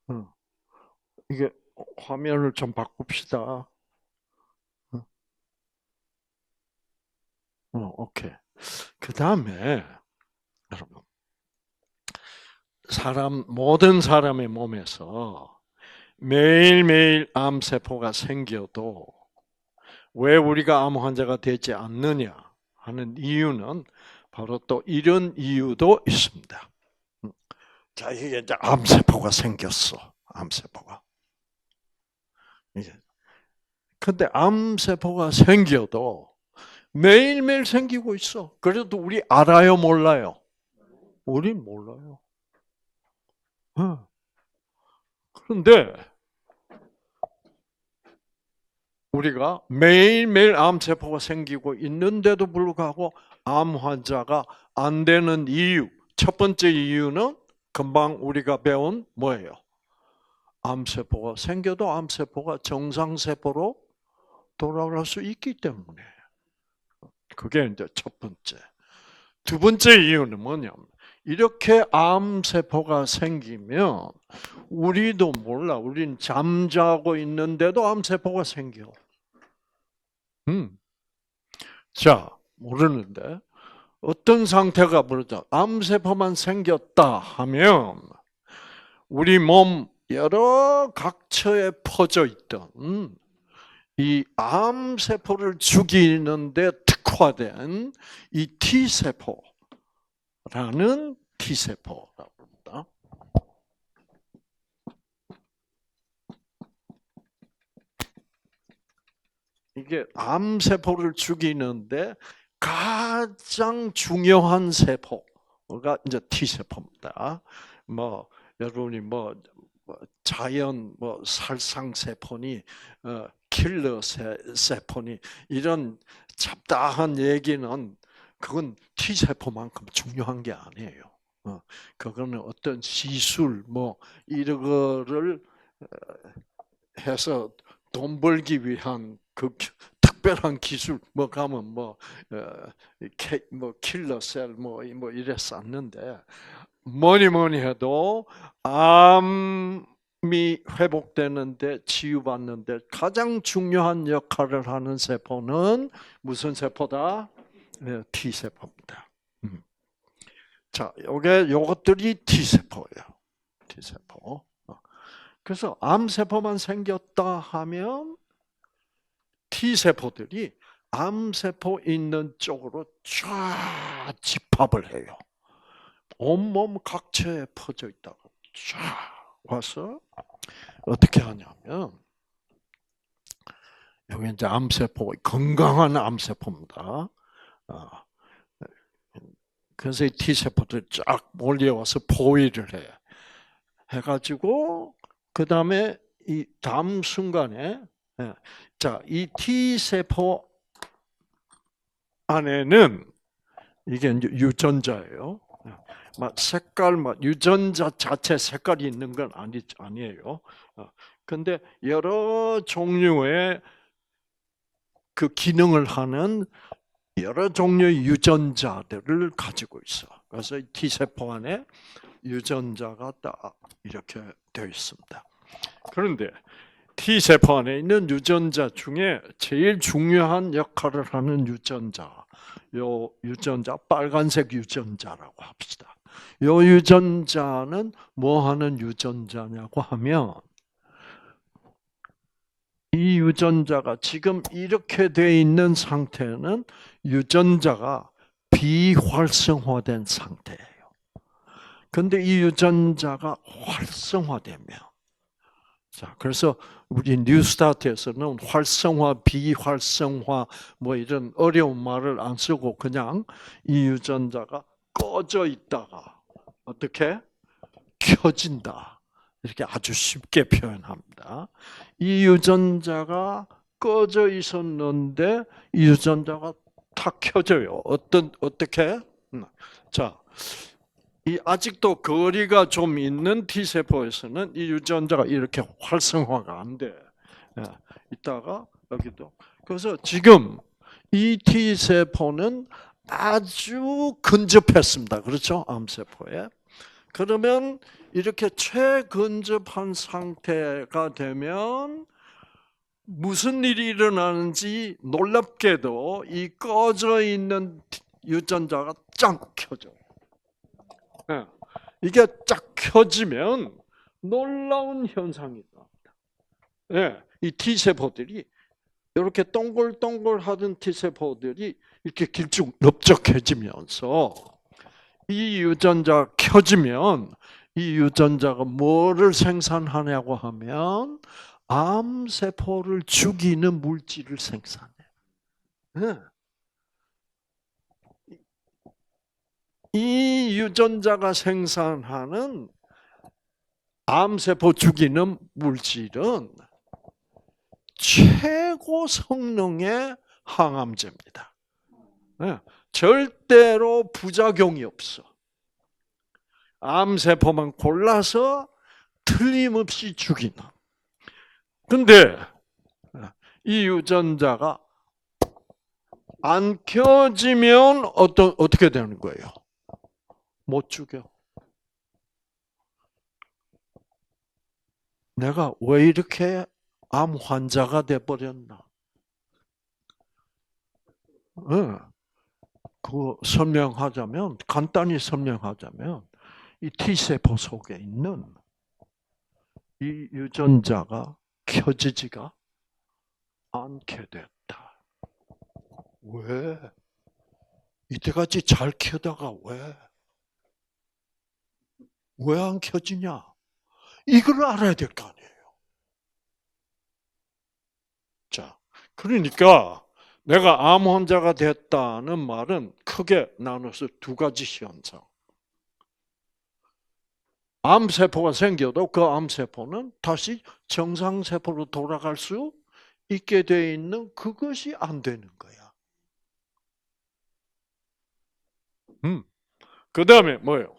어, 이게 화면을 좀 바꿉시다. 오케이. 그 다음에, 여러분, 모든 사람의 몸에서 매일매일 암세포가 생겨도 왜 우리가 암 환자가 되지 않느냐 하는 이유는 바로 또 이런 이유도 있습니다. 자, 이게 이제 암세포가 생겼어. 암세포가. 근데 암세포가 생겨도 매일매일 생기고 있어. 그래도 우리 알아요, 몰라요? 우린 몰라요. 그런데 우리가 매일매일 암세포가 생기고 있는데도 불구하고 암 환자가 안 되는 이유, 첫 번째 이유는 금방 우리가 배운 뭐예요? 암세포가 생겨도 암세포가 정상세포로 돌아갈 수 있기 때문에. 그게 이제 첫 번째. 두 번째 이유는 뭐냐면, 이렇게 암세포가 생기면 우리도 몰라. 우린 잠자고 있는데도 암세포가 생겨. 자, 모르는데 어떤 상태가 모르죠. 암세포만 생겼다 하면 우리 몸 여러 각처에 퍼져 있던 이 암세포를 죽이는데 특화된 이 T세포라는 T세포라고 합니다. 이게 암세포를 죽이는데 가장 중요한 세포가 이제 T세포입니다. 여러분이 자연 살상세포니 킬러 세포니 이런 잡다한 얘기는 그건 T세포만큼 중요한 게 아니에요. 그거는 어떤 시술 이런 거를 해서 돈 벌기 위한 그 특별한 기술 가면 킬러셀 이래 쌌는데 뭐니 해도 암이 회복되는데 치유받는데 가장 중요한 역할을 하는 세포는 무슨 세포다? T세포입니다. 자, 요것들이 T세포예요. T세포. 그래서 암세포만 생겼다 하면 T세포들이 암세포 있는 쪽으로 쫙 집합을 해요. 온몸 각처에 퍼져 있다가 쫙 와서 어떻게 하냐면, 여기 이제 암세포, 건강한 암세포입니다. 그래서 이 T세포들이 쫙 몰려와서 포위를 해. 해가지고, 그 다음에 이 다음 순간에, 자, 이 T세포 안에는 이게 이제 유전자예요. 색깔, 유전자 자체 색깔이 있는 건 아니에요. 근데 여러 종류의 그 기능을 하는 여러 종류의 유전자들을 가지고 있어. 그래서 T세포 안에 유전자가 딱 이렇게 되어 있습니다. 그런데 T세포 안에 있는 유전자 중에 제일 중요한 역할을 하는 유전자, 요 유전자, 빨간색 유전자라고 합시다. 요 유전자는 뭐 하는 유전자냐고 하면, 이 유전자가 지금 이렇게 되어 있는 상태는 유전자가 비활성화된 상태예요. 근데 이 유전자가 활성화되면, 자, 그래서 우리 뉴스타트에서는 활성화, 비활성화 이런 어려운 말을 안 쓰고 그냥 이 유전자가 꺼져 있다가 어떻게 켜진다. 이렇게 아주 쉽게 표현합니다. 이 유전자가 꺼져 있었는데 이 유전자가 탁 켜져요. 어떻게? 자, 이 아직도 거리가 좀 있는 T세포에서는 이 유전자가 이렇게 활성화가 안 돼. 예, 이따가 여기도. 그래서 지금 이 T세포는 아주 근접했습니다. 그렇죠? 암세포에. 그러면 이렇게 최근접한 상태가 되면 무슨 일이 일어나는지 놀랍게도 이 꺼져 있는 유전자가 쫙 켜져요. 예. 이게 쫙 켜지면 놀라운 현상이 나옵니다. 예. 이 T세포들이 이렇게 동글동글하던 T세포들이 이렇게 길쭉 넓적해지면서 이 유전자가 켜지면 이 유전자가 뭐를 생산하냐고 하면 암세포를 죽이는 물질을 생산해. 예. 이 유전자가 생산하는 암세포 죽이는 물질은 최고 성능의 항암제입니다. 네. 절대로 부작용이 없어. 암세포만 골라서 틀림없이 죽이는. 근데 이 유전자가 안 켜지면 어떻게 되는 거예요? 못 죽여. 내가 왜 이렇게 암 환자가 돼버렸나? 그 설명하자면, 간단히 설명하자면, 이 T세포 속에 있는 이 유전자가 켜지지가 않게 됐다. 왜? 이때까지 잘 켜다가 왜 안 켜지냐? 이걸 알아야 될 거 아니에요. 자, 그러니까 내가 암 환자가 됐다는 말은 크게 나눠서 두 가지 현상. 암세포가 생겨도 그 암세포는 다시 정상세포로 돌아갈 수 있게 되어 있는 그것이 안 되는 거야. 그 다음에 뭐예요?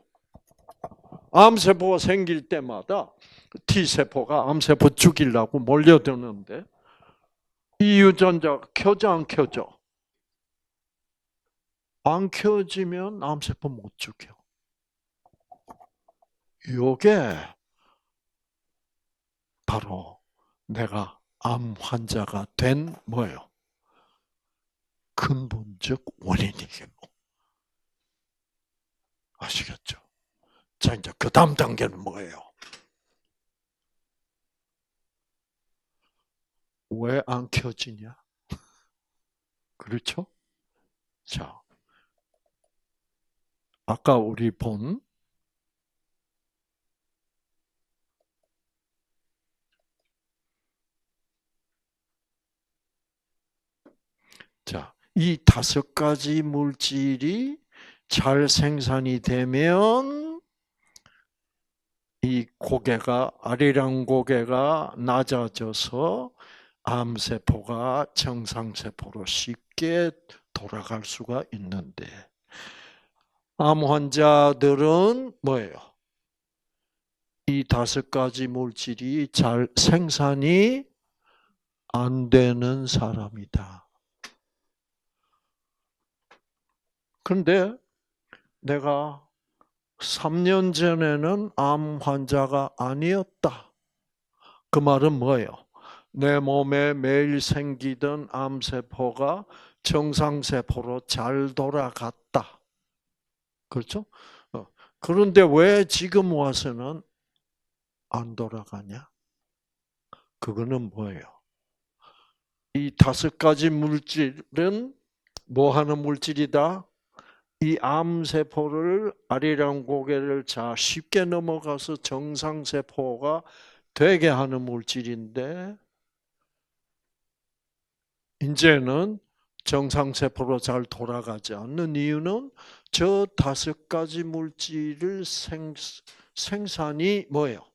암세포가 생길 때마다 T세포가 암세포 죽이려고 몰려드는데 이 유전자가 켜져 안 켜져? 안 켜지면 암세포 못 죽여. 이게 바로 내가 암 환자가 된 뭐예요? 근본적 원인이에요. 아시겠죠? 자, 이제 그 다음 단계는 뭐예요? 왜 안 켜지냐? 그렇죠? 자, 아까 우리 본 자, 이 다섯 가지 물질이 잘 생산이 되면 이 고개가 아리랑 고개가 낮아져서 암세포가 정상세포로 쉽게 돌아갈 수가 있는데 암 환자들은 뭐예요? 이 다섯 가지 물질이 잘 생산이 안 되는 사람이다. 그런데 내가 3년 전에는 암 환자가 아니었다. 그 말은 뭐예요? 내 몸에 매일 생기던 암세포가 정상세포로 잘 돌아갔다. 그렇죠? 그런데 왜 지금 와서는 안 돌아가냐? 그거는 뭐예요? 이 다섯 가지 물질은 뭐 하는 물질이다? 이 암세포를 아리랑 고개를 쉽게 넘어가서 정상세포가 되게 하는 물질인데 이제는 정상세포로 잘 돌아가지 않는 이유는 저 다섯 가지 물질을 생산이 뭐예요?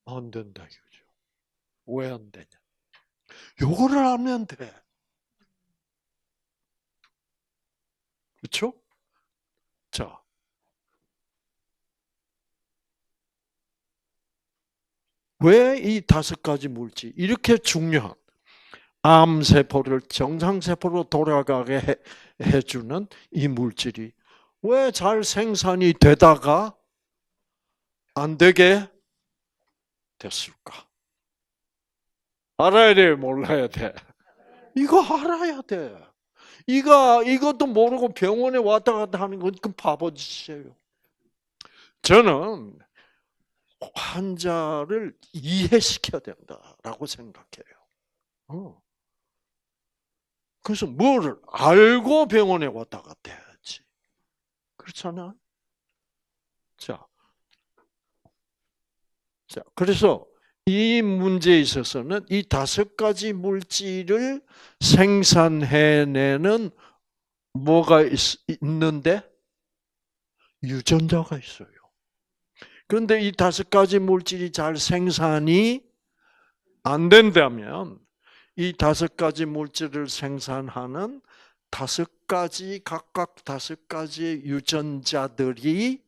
안 된다 이거죠. 왜 안 되냐? 요거를 알면 돼. 그렇죠? 자, 왜 이 5가지 물질, 이렇게 중요한 암세포를 정상세포로 돌아가게 해주는 이 물질이 왜 잘 생산이 되다가 안 되게 됐을까? 알아야 돼, 몰라야 돼? 이거 알아야 돼. 이것도 모르고 병원에 왔다 갔다 하는 건 그 바보짓이에요. 저는 환자를 이해시켜야 된다라고 생각해요. 그래서 뭐를 알고 병원에 왔다 갔다 해야지. 그렇잖아? 자, 그래서 이 문제에 있어서는 이 5가지 물질을 생산해내는 뭐가 있는데? 유전자가 있어요. 그런데 이 5가지 물질이 잘 생산이 안 된다면 이 5가지 물질을 생산하는 5가지, 각각 5가지의 유전자들이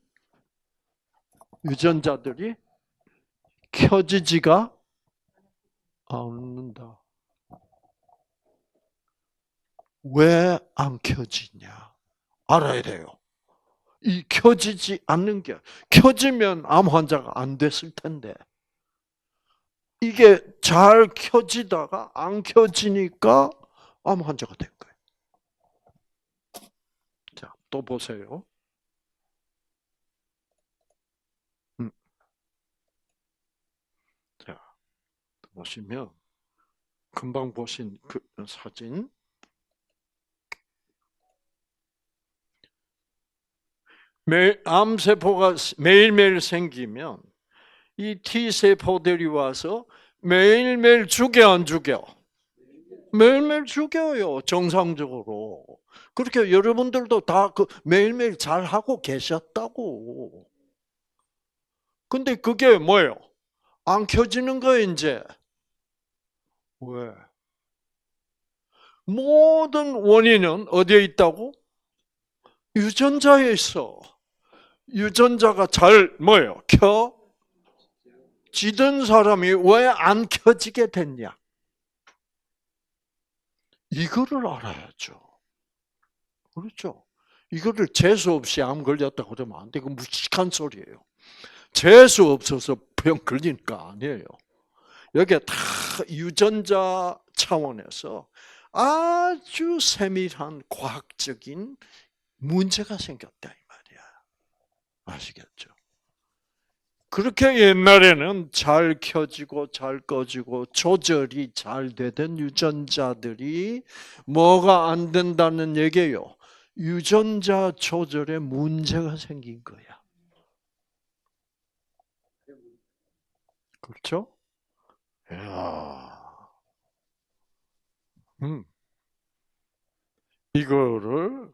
켜지지가 않는다. 왜 안 켜지냐? 알아야 돼요. 이 켜지지 않는 게, 켜지면 암 환자가 안 됐을 텐데, 이게 잘 켜지다가 안 켜지니까 암 환자가 된 거예요. 자, 또 보세요. 자, 보시면, 금방 보신 그 사진. 암세포가 매일매일 생기면 이 T세포들이 와서 매일매일 죽여 안 죽여? 매일매일 죽여요. 정상적으로. 그렇게 여러분들도 다 매일매일 잘하고 계셨다고. 근데 그게 뭐예요? 안 켜지는 거예요, 이제. 왜? 모든 원인은 어디에 있다고? 유전자에 있어. 유전자가 잘 뭐예요? 켜지던 사람이 왜 안 켜지게 됐냐? 이거를 알아야죠. 그렇죠? 이거를 재수 없이 암 걸렸다 그러면 안 돼. 그 무식한 소리예요. 재수 없어서 병 걸린 거 아니에요. 여기에 다 유전자 차원에서 아주 세밀한 과학적인 문제가 생겼다 이 말이야. 아시겠죠? 그렇게 옛날에는 잘 켜지고 잘 꺼지고 조절이 잘 되던 유전자들이 뭐가 안 된다는 얘기예요. 유전자 조절에 문제가 생긴 거야. 그렇죠? 이야. 이거를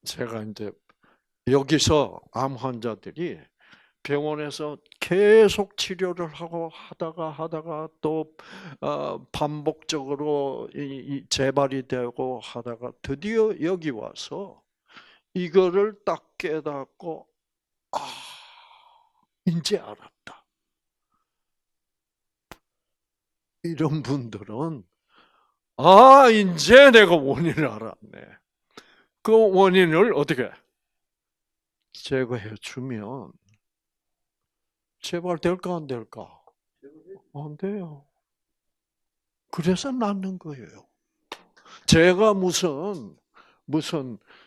제가 이제 여기서 암 환자들이 병원에서 계속 치료를 하고 하다가 또 반복적으로 재발이 되고 하다가 드디어 여기 와서 이거를 딱 깨닫고 이제 알았다. 이런 분들은 이제 내가 원인을 알았네. 그 원인을 어떻게 제거해 주면 재발될까 안 될까? 안 돼요. 그래서 낫는 거예요. 제가 무슨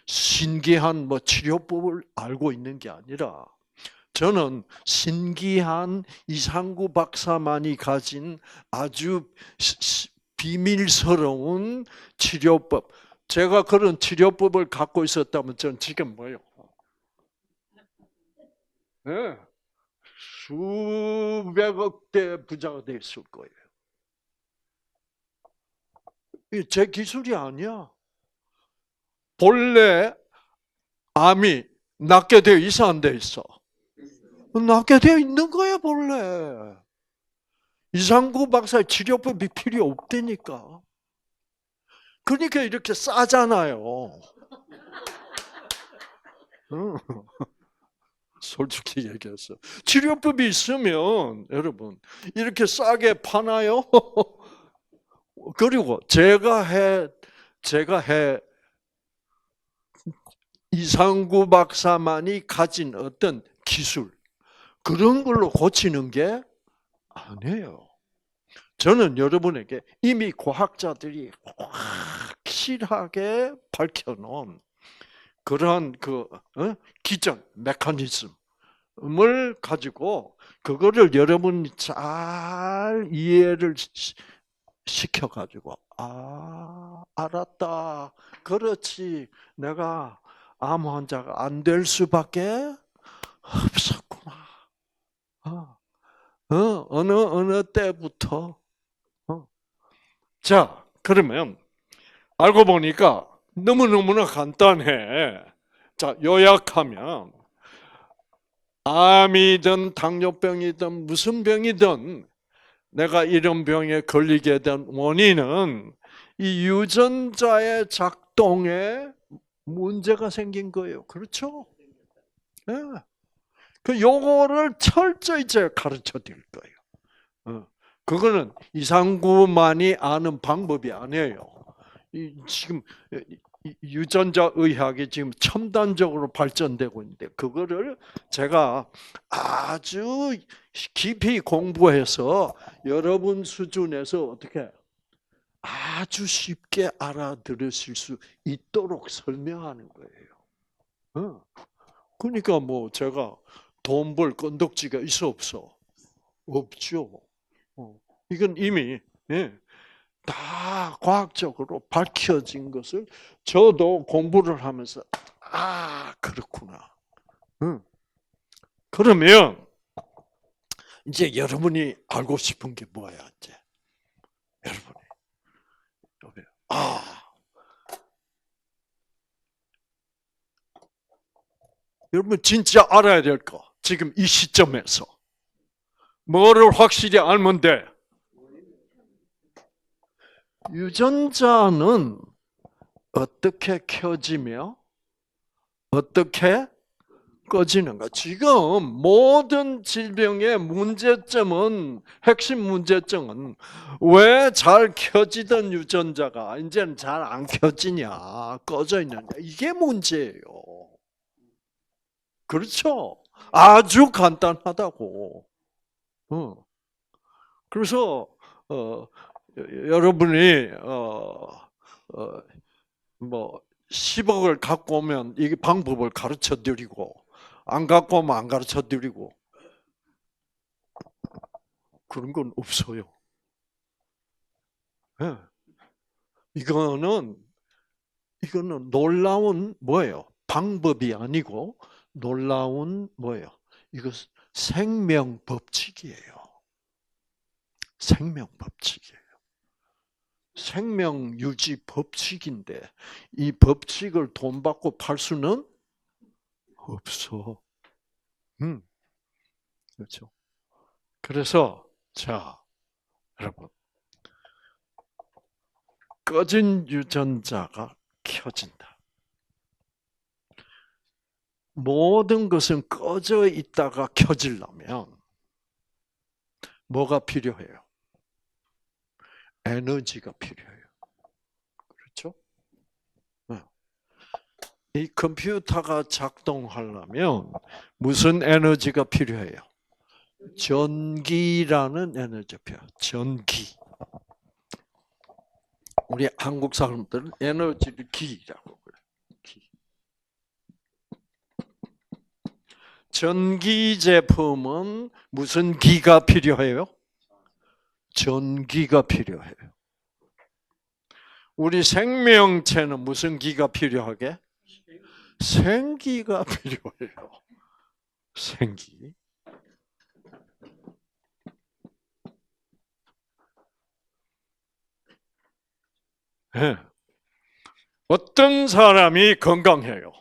신기한 치료법을 알고 있는 게 아니라 저는 신기한 이상구 박사만이 가진 아주 비밀스러운 치료법. 제가 그런 치료법을 갖고 있었다면 전 지금 뭐요? 네. 수백억 대 부자가 됐을 거예요. 제 기술이 아니야. 본래 암이 낫게 되어 있어, 안 되어 있어? 낫게 되어 있는 거야, 본래. 이상구 박사의 치료법이 필요 없다니까. 그러니까 이렇게 싸잖아요. 솔직히 얘기해서. 치료법이 있으면 여러분 이렇게 싸게 파나요? 그리고 제가 해 이상구 박사만이 가진 어떤 기술 그런 걸로 고치는 게 아니에요. 저는 여러분에게 이미 과학자들이 확실하게 밝혀놓은 그러한 기전 메커니즘을 가지고 그거를 여러분이 잘 이해를 시켜가지고 알았다. 그렇지. 내가 암 환자가 안 될 수밖에 없었구나. 어느 때부터. 자, 그러면 알고 보니까 너무너무나 간단해. 자, 요약하면 암이든 당뇨병이든 무슨 병이든 내가 이런 병에 걸리게 된 원인은 이 유전자의 작동에 문제가 생긴 거예요. 그렇죠? 네. 요거를 철저히 제가 가르쳐 드릴 거예요. 그거는 이상구만이 아는 방법이 아니에요. 지금 유전자 의학이 지금 첨단적으로 발전되고 있는데 그거를 제가 아주 깊이 공부해서 여러분 수준에서 어떻게 아주 쉽게 알아들으실 수 있도록 설명하는 거예요. 그러니까 뭐 제가 돈 벌 건덕지가 있어 없어? 없죠. 이건 이미 다 과학적으로 밝혀진 것을 저도 공부를 하면서 그렇구나. 그러면 이제 여러분이 알고 싶은 게 뭐야 이제 여러분이 여러분 진짜 알아야 될 거 지금 이 시점에서 뭐를 확실히 알면 돼? 유전자는 어떻게 켜지며 어떻게 꺼지는가? 지금 모든 질병의 문제점은 핵심 문제점은 왜 잘 켜지던 유전자가 이제는 잘 안 켜지냐, 꺼져 있느냐 이게 문제예요. 그렇죠? 아주 간단하다고. 그래서 여러분이 뭐 10억을 갖고 오면 이 방법을 가르쳐 드리고 안 갖고 오면 안 가르쳐 드리고 그런 건 없어요. 네. 이거는 놀라운 뭐예요? 방법이 아니고 놀라운 뭐예요? 이거 생명 법칙이에요. 생명 법칙이에요. 생명 유지 법칙인데 이 법칙을 돈 받고 팔 수는 없어. 그렇죠. 그래서 자, 여러분 꺼진 유전자가 켜진다. 모든 것은 꺼져 있다가 켜지려면 뭐가 필요해요? 에너지가 필요해요. 그렇죠? 이 컴퓨터가 작동하려면 무슨 에너지가 필요해요? 전기라는 에너지가 필요해요. 전기. 우리 한국 사람들은 에너지를 기라고 그래요. 기. 전기 제품은 무슨 기가 필요해요? 전기가 필요해요. 우리 생명체는 무슨 기가 필요하게? 생기가 필요해요. 생기. 네. 어떤 사람이 건강해요?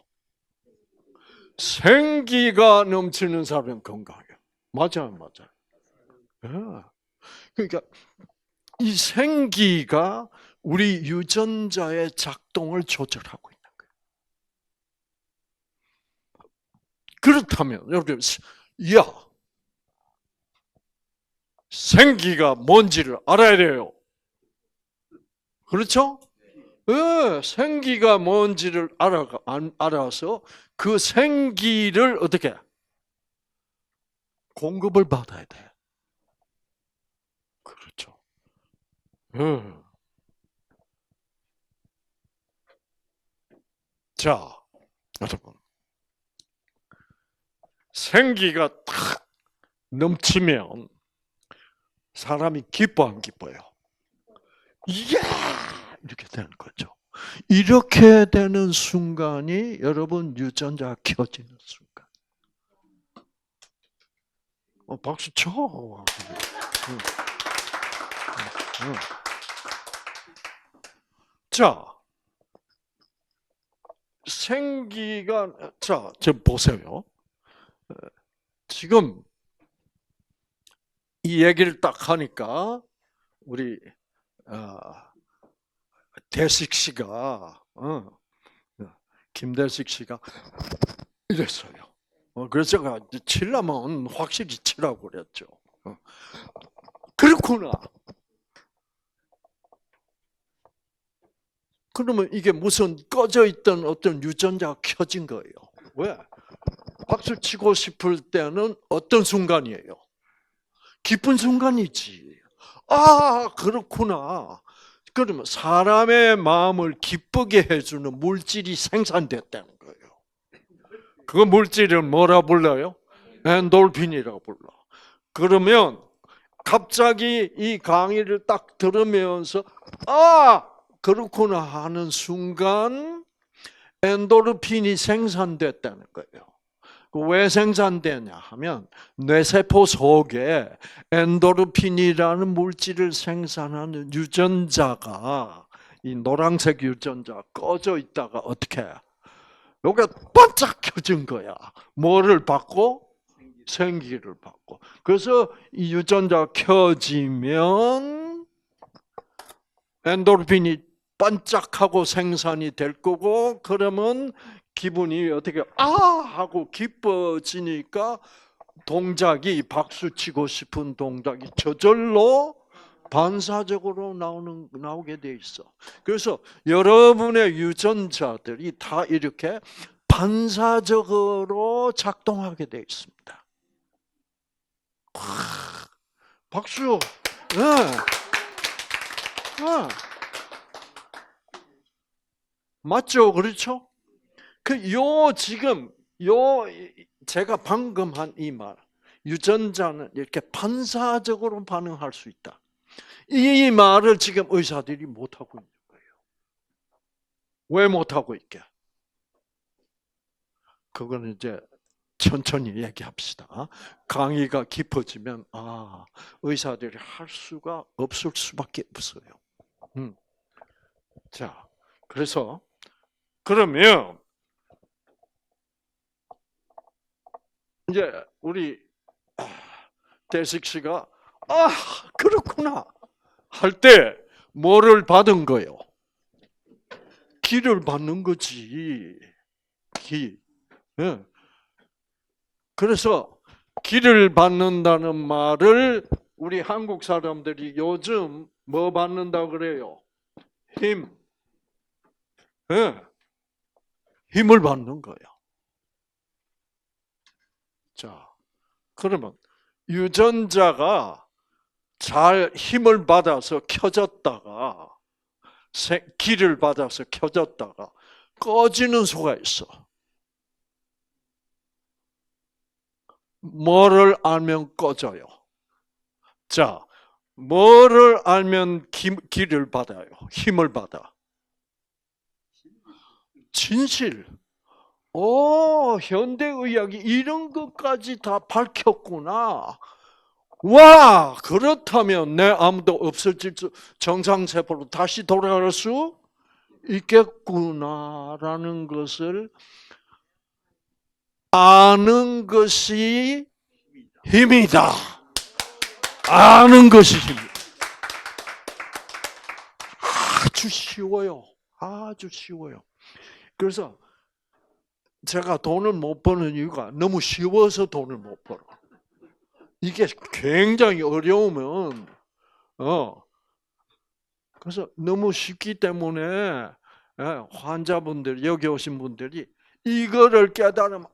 생기가 넘치는 사람은 건강해요. 맞아요. 네. 그러니까 이 생기가 우리 유전자의 작동을 조절하고 있는 거예요. 그렇다면 여러분, 야, 생기가 뭔지를 알아야 돼요. 그렇죠? 네, 생기가 뭔지를 알아서 그 생기를 어떻게 공급을 받아야 돼. 그렇죠. 네. 자, 여러분, 생기가 탁 넘치면 사람이 기뻐 안 기뻐요? 이야! 이렇게 되는 거죠. 이렇게 되는 순간이 여러분 유전자가 켜지는 순간. 박수 쳐. 응. 응. 자, 생기가 지금 보세요. 지금 이 얘기를 딱 하니까 우리 대식 씨가 김대식 씨가 이랬어요. 그래서 제가 치려면 확실히 치라고 그랬죠. 그렇구나. 그러면 이게 무슨 꺼져 있던 어떤 유전자가 켜진 거예요. 왜? 박수 치고 싶을 때는 어떤 순간이에요? 기쁜 순간이지. 아, 그렇구나. 그러면 사람의 마음을 기쁘게 해주는 물질이 생산됐다는 거예요. 그 물질을 뭐라 불러요? 엔돌핀이라고 불러. 그러면 갑자기 이 강의를 딱 들으면서 아, 그렇구나 하는 순간 엔도르핀이 생산됐다는 거예요. 왜 생산되냐 하면 뇌세포 속에 엔도르핀이라는 물질을 생산하는 유전자가 이 노란색 유전자가 꺼져 있다가 어떻게 해? 여기가 반짝 켜진 거야. 뭐를 받고? 생기를 받고. 그래서 이 유전자가 켜지면 엔도르핀이 반짝하고 생산이 될 거고, 그러면 기분이 어떻게 하고 기뻐지니까 동작이 박수 치고 싶은 동작이 저절로 반사적으로 나오게 돼 있어. 그래서 여러분의 유전자들이 다 이렇게 반사적으로 작동하게 돼 있습니다. 박수. 네. 네. 맞죠? 그렇죠? 지금 제가 방금 한 이 말, 유전자는 이렇게 반사적으로 반응할 수 있다. 이 말을 지금 의사들이 못 하고 있는 거예요. 왜 못 하고 있게? 그거는 이제 천천히 얘기합시다. 강의가 깊어지면 의사들이 할 수가 없을 수밖에 없어요. 자, 그래서 그러면 이제 우리 대식 씨가 그렇구나 할 때 뭐를 받은 거요? 기를 받는 거지. 기. 예. 그래서 기를 받는다는 말을 우리 한국 사람들이 요즘 뭐 받는다고 그래요? 힘. 예. 힘을 받는 거예요. 자, 그러면 유전자가 잘 힘을 받아서 켜졌다가 기를 받아서 켜졌다가 꺼지는 수가 있어. 뭐를 알면 꺼져요? 자, 뭐를 알면 기를 받아요? 힘을 받아? 진실. 현대의학이 이런 것까지 다 밝혔구나. 와, 그렇다면 내 아무도 없어질 정상세포로 다시 돌아갈 수 있겠구나라는 것을 아는 것이 힘이다. 아는 것이 힘이다. 아주 쉬워요. 아주 쉬워요. 그래서 제가 돈을 못 버는 이유가 너무 쉬워서 돈을 못 벌어. 이게 굉장히 어려우면, 그래서 너무 쉽기 때문에, 환자분들, 여기 오신 분들이 이거를 깨달으면,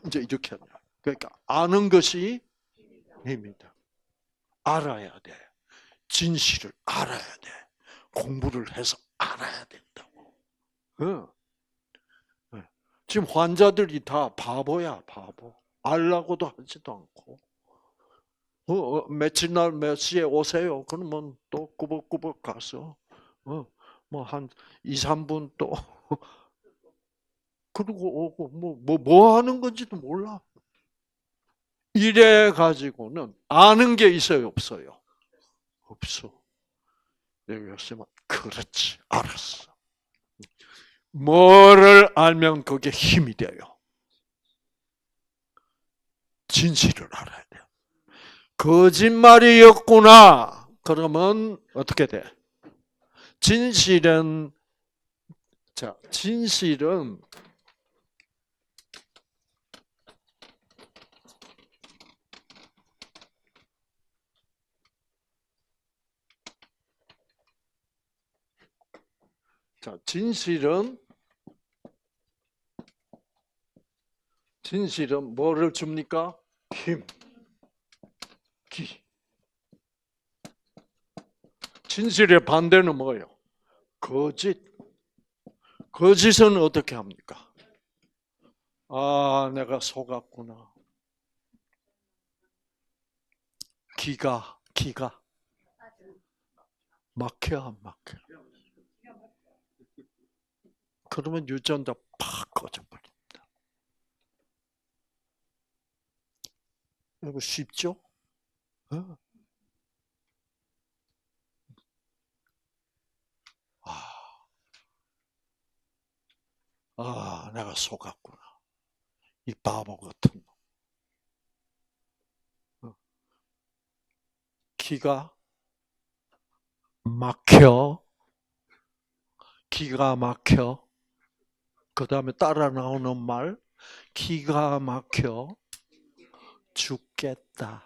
이제 이렇게 해요. 그러니까 아는 것이 힘이다. 알아야 돼. 진실을 알아야 돼. 공부를 해서 알아야 된다고. 지금 환자들이 다 바보야, 바보. 알라고도 하지도 않고. 며칠 날 몇 시에 오세요? 그러면 또 꾸벅꾸벅 가서, 뭐 한 2, 3분 또, 그러고 오고, 뭐 하는 건지도 몰라. 이래 가지고는 아는 게 있어요, 없어요? 없어. 여기 왔으면, 그렇지, 알았어. 뭐를 알면 그게 힘이 돼요. 진실을 알아야 돼요. 거짓말이었구나. 그러면 어떻게 돼? 진실은 진실은 뭐를 줍니까? 힘, 기. 진실의 반대는 뭐예요? 거짓. 거짓은 어떻게 합니까? 내가 속았구나. 기가 막혀, 안 막혀? 그러면 유전자 팍 꺼져버립니다. 이거 쉽죠? 내가 속았구나. 이 바보 같은 놈. 기가 막혀. 그 다음에 따라 나오는 말, 기가 막혀 죽겠다.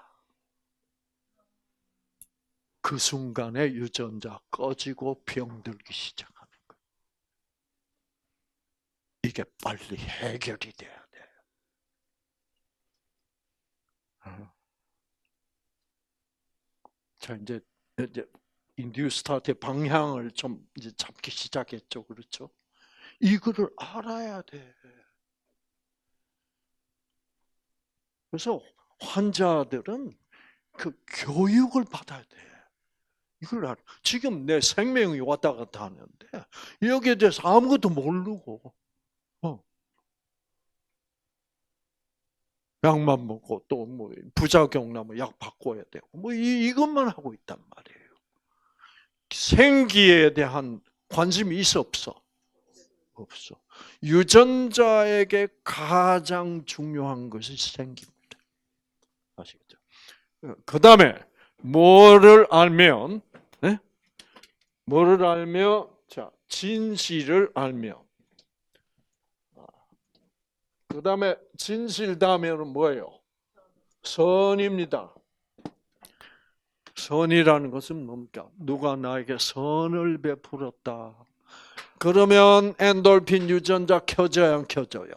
그 순간에 유전자 꺼지고 병들기 시작하는 거예요. 이게 빨리 해결이 돼야 돼요. 자, 이제 인듀스타트의 방향을 좀 이제 잡기 시작했죠. 그렇죠? 이거를 알아야 돼. 그래서 환자들은 그 교육을 받아야 돼. 이걸 알아. 지금 내 생명이 왔다 갔다 하는데 여기에 대해서 아무것도 모르고 약만 먹고 또 뭐 부작용 나면 약 바꿔야 되고 뭐 이것만 하고 있단 말이에요. 생기에 대한 관심이 있어 없어? 없어. 유전자에게 가장 중요한 것이 생기입니다. 아시겠죠? 그 다음에 뭐를 알면, 진실을 알면. 그 다음에 진실 다음에는 뭐예요? 선입니다. 선이라는 것은 뭡니까? 누가 나에게 선을 베풀었다. 그러면 엔돌핀 유전자 켜져요, 안 켜져요?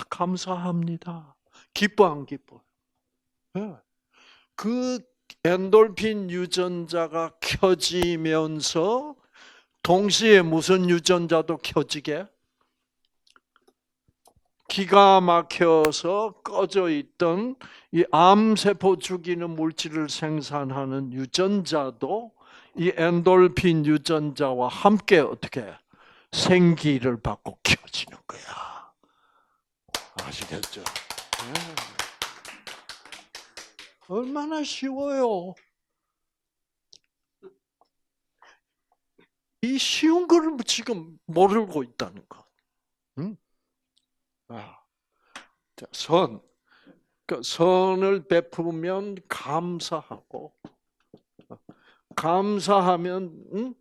감사합니다. 기뻐, 안 기뻐? 그 엔돌핀 유전자가 켜지면서 동시에 무슨 유전자도 켜지게? 기가 막혀서 꺼져 있던 이 암세포 죽이는 물질을 생산하는 유전자도 이 엔돌핀 유전자와 함께 어떻게 생기를 받고 켜지는 거야. 아시겠죠? 얼마나 쉬워요. 이 쉬운 걸 지금 모르고 있다는 거. 선. 선을 베푸면 감사하고, 감사하면,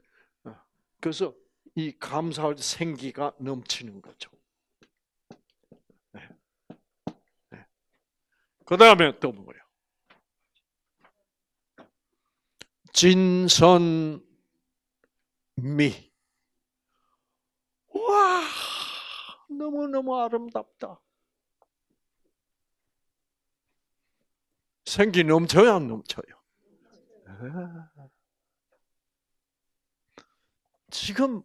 그래서 이 감사할 생기가 넘치는 거죠. 그 다음에 또 뭐예요? 진선미. 와, 너무너무 아름답다. 생기 넘쳐요, 안 넘쳐요? 지금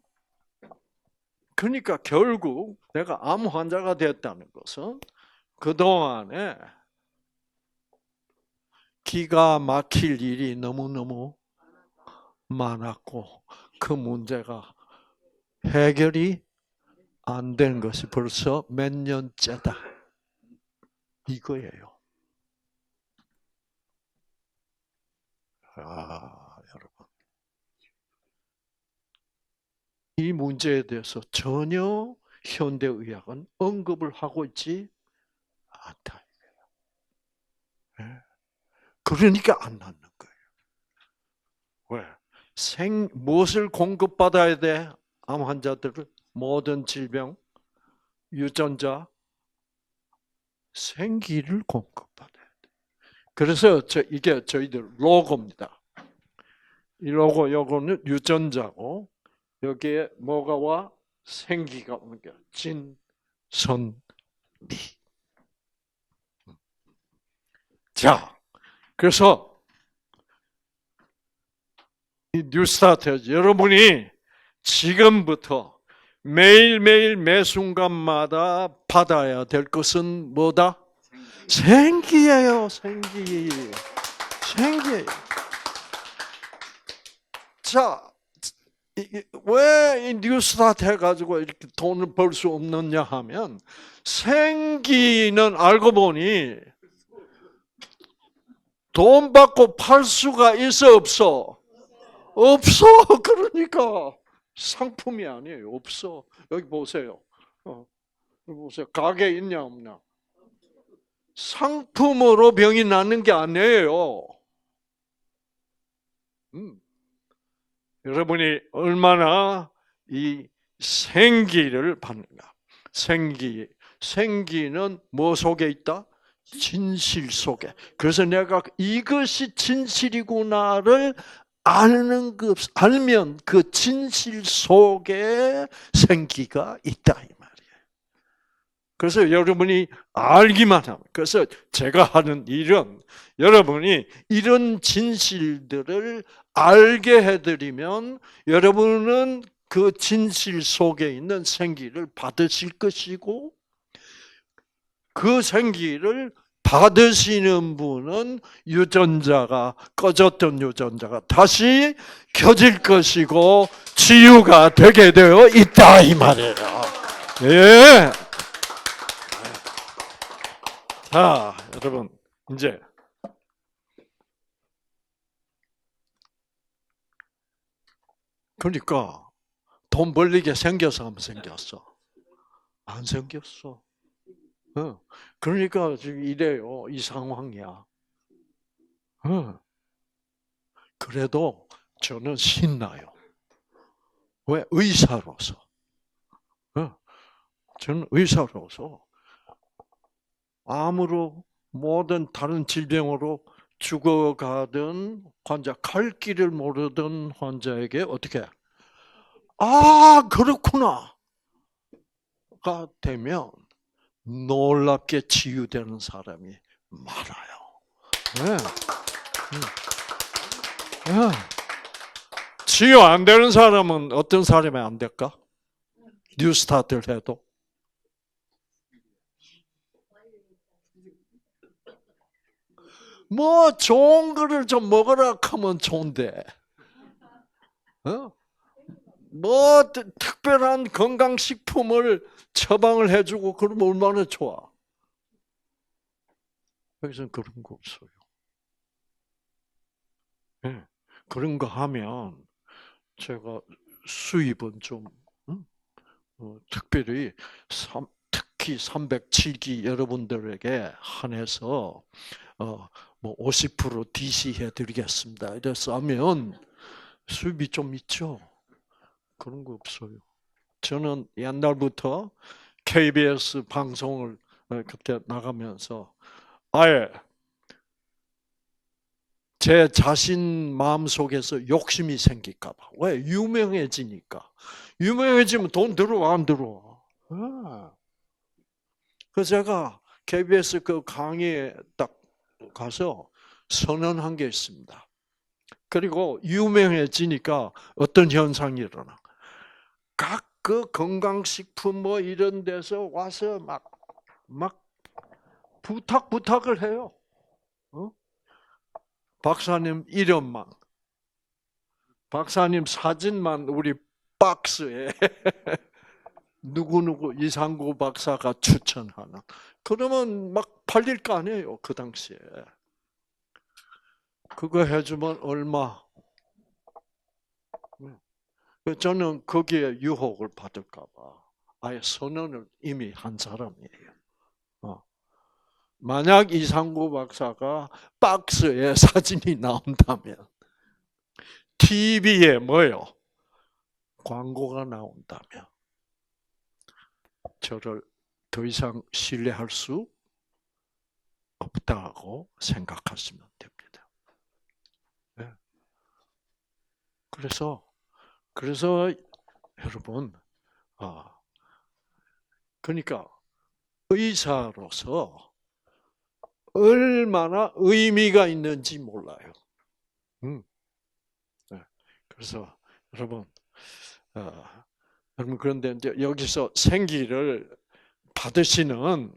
그러니까 결국 내가 암 환자가 됐다는 것은 그동안에 기가 막힐 일이 너무너무 많았고 그 문제가 해결이 안 된 것이 벌써 몇 년째다. 이거예요. 여러분. 이 문제에 대해서 전혀 현대의학은 언급을 하고 있지 않다. 그러니까 안 낫는 거예요. 왜? 무엇을 공급받아야 돼? 암 환자들은 모든 질병, 유전자, 생기를 공급받아야 돼. 그래서 이게 저희들 로고입니다. 이 로고, 요거는 유전자고, 여기에 뭐가 와? 생기가 오는 게 진선미. 자, 그래서 이 뉴스타트 여러분이 지금부터 매일매일 매 순간마다 받아야 될 것은 뭐다? 생기예요, 생기. 생기예요. 자, 왜 이 뉴스타트 해가지고 이렇게 돈을 벌 수 없느냐 하면 생기는 알고 보니 돈 받고 팔 수가 있어, 없어? 없어. 그러니까 상품이 아니에요. 없어. 여기 보세요. 여기 보세요. 가게 있냐 없냐? 상품으로 병이 낫는 게 아니에요. 여러분이 얼마나 이 생기를 받는가? 생기는 뭐 속에 있다? 진실 속에. 그래서 내가 이것이 진실이구나를 알면 그 진실 속에 생기가 있다 이 말이에요. 그래서 여러분이 알기만 하면, 그래서 제가 하는 일은 여러분이 이런 진실들을 알게 해드리면 여러분은 그 진실 속에 있는 생기를 받으실 것이고 그 생기를 받으시는 분은 유전자가 꺼졌던 유전자가 다시 켜질 것이고 치유가 되게 되어 있다 이 말이에요. 예. 자, 여러분 이제 그러니까 돈 벌리게 생겨서 안 생겼어? 안 생겼어. 그러니까 지금 이래요. 이 상황이야. 그래도 저는 신나요. 왜? 의사로서. 저는 의사로서 암으로 모든 다른 질병으로 죽어가던 환자, 갈 길을 모르던 환자에게 어떻게? 그렇구나. 가 되면 놀랍게 치유되는 사람이 많아요. 네. 치유 안 되는 사람은 어떤 사람이 안 될까? 뉴스타트를 해도. 뭐 좋은 거를 좀 먹으라 하면 좋은데, 뭐 특별한 건강식품을 처방을 해주고 그러면 얼마나 좋아. 여기서는 그런 거 없어요. 네. 그런 거 하면 제가 수입은 좀 특별히 특히 307기 여러분들에게 한해서 뭐 50% DC 해드리겠습니다. 이래서 하면 수입이 좀 있죠. 그런 거 없어요. 저는 옛날부터 KBS 방송을 그때 나가면서 아예 제 자신 마음속에서 욕심이 생길까 봐. 왜? 유명해지니까. 유명해지면 돈 들어와 안 들어와? 그래서 제가 KBS 그 강의에 딱 가서 선언한 게 있습니다. 그리고 유명해지니까 어떤 현상이 일어나. 각 그 건강식품 뭐 이런 데서 와서 막 부탁을 해요. 박사님 이름만, 박사님 사진만 우리 박스에 누구누구 이상구 박사가 추천하는. 그러면 막 팔릴 거 아니에요, 그 당시에. 그거 해주면 얼마? 저는 거기에 유혹을 받을까 봐 아예 선언을 이미 한 사람이에요. 만약 이상구 박사가 박스에 사진이 나온다면, TV에 뭐요? 광고가 나온다면, 저를 더 이상 신뢰할 수 없다고 생각하시면 됩니다. 네. 그래서 여러분, 그러니까 의사로서 얼마나 의미가 있는지 몰라요. 네. 그래서 여러분, 그런데 이제 여기서 생기를 받으시는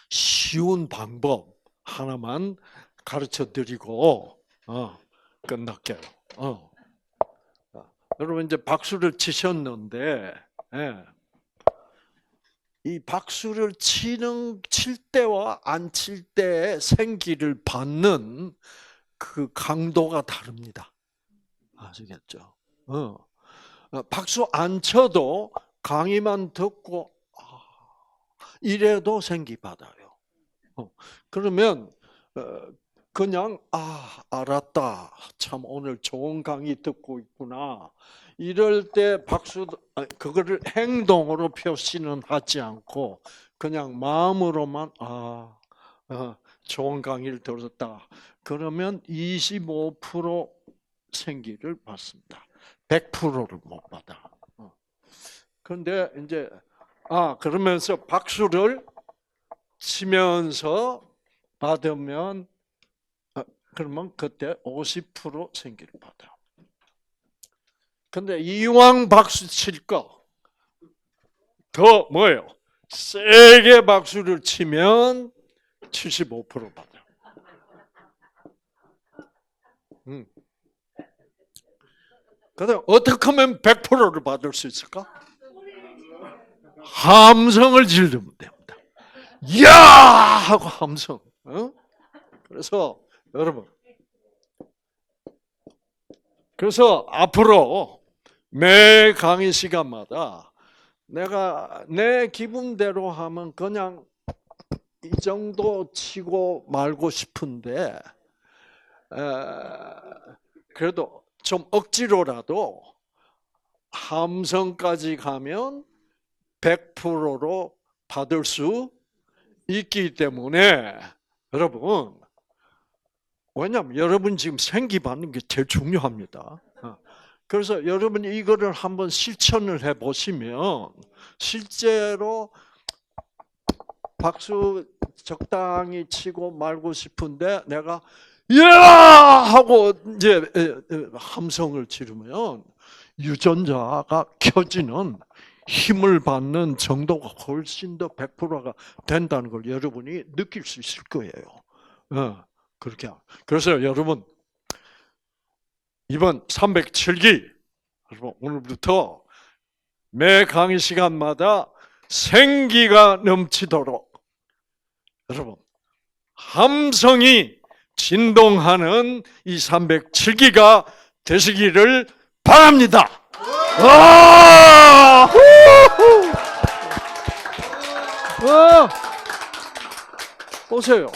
쉬운 방법 하나만 가르쳐 드리고 끝날게요. 여러분 이제 박수를 치셨는데, 이 박수를 칠 때와 안 칠 때의 생기를 받는 그 강도가 다릅니다. 아시겠죠? 박수 안 쳐도 강의만 듣고 이래도 생기 받아요. 그러면 그냥 알았다. 참 오늘 좋은 강의 듣고 있구나. 이럴 때 박수 그거를 행동으로 표시는 하지 않고 그냥 마음으로만 좋은 강의를 들었다. 그러면 25% 생기를 받습니다. 100%를 못 받아. 그런데 이제 그러면서 박수를 치면서 받으면 그러면 그때 50% 생기를 받아. 근데 이왕 박수 칠 거 더 뭐예요? 세게 박수를 치면 75% 받아. 그다음 어떻게 하면 100%를 받을 수 있을까? 함성을 지르면 됩니다. 야! 하고 함성. 그래서 여러분, 그래서 앞으로 매 강의 시간마다 내가 내 기분대로 하면 그냥 이 정도 치고 말고 싶은데, 그래도 좀 억지로라도 함성까지 가면 100%로 받을 수 있기 때문에 여러분, 왜냐하면 여러분 지금 생기 받는 게 제일 중요합니다. 그래서 여러분이 이거를 한번 실천을 해보시면 실제로 박수 적당히 치고 말고 싶은데 내가 야! 하고 이제 함성을 지르면 유전자가 켜지는 힘을 받는 정도가 훨씬 더 100%가 된다는 걸 여러분이 느낄 수 있을 거예요. 그렇게. 그래서 여러분, 이번 307기, 여러분, 오늘부터 매 강의 시간마다 생기가 넘치도록, 여러분, 함성이 진동하는 이 307기가 되시기를 바랍니다. 보세요.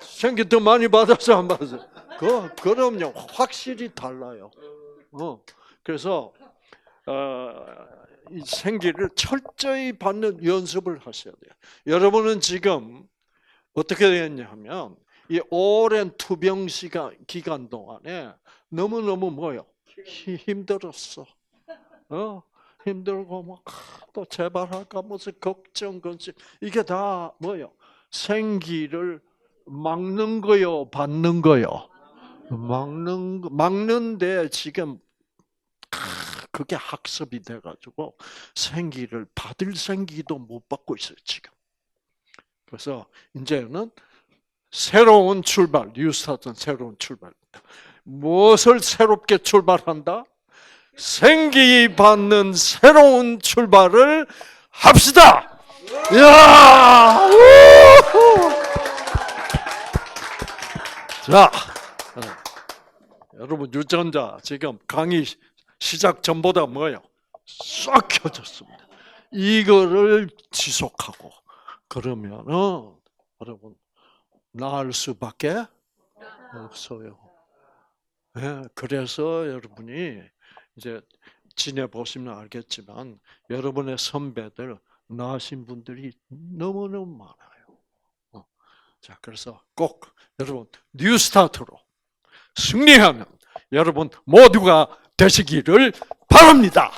생기 더 많이 받아서 안 받아서. 그럼요. 확실히 달라요. 그래서 이 생기를 철저히 받는 연습을 하셔야 돼요. 여러분은 지금 어떻게 되었냐면 이 오랜 투병 기간 동안에 너무너무 뭐요? 힘들었어. 힘들고 막 또 제발 할까 무슨 걱정 근심 이게 다 뭐요? 생기를 막는 거요, 받는 거요. 막는데 지금 그게 학습이 돼가지고 생기를 받을 생기도 못 받고 있어요 지금. 그래서 이제는 새로운 출발, 뉴스타트는 새로운 출발입니다. 무엇을 새롭게 출발한다? 생기 받는 새로운 출발을 합시다. 이야! 자, 여러분 유전자 지금 강의 시작 전보다 뭐예요? 싹 켜졌습니다. 이거를 지속하고 그러면은 여러분 나을 수밖에 없어요. 네, 그래서 여러분이 이제 지내보시면 알겠지만 여러분의 선배들 나으신 분들이 너무너무 많아요. 자, 그래서 꼭 여러분 뉴스타트로 승리하는 여러분 모두가 되시기를 바랍니다.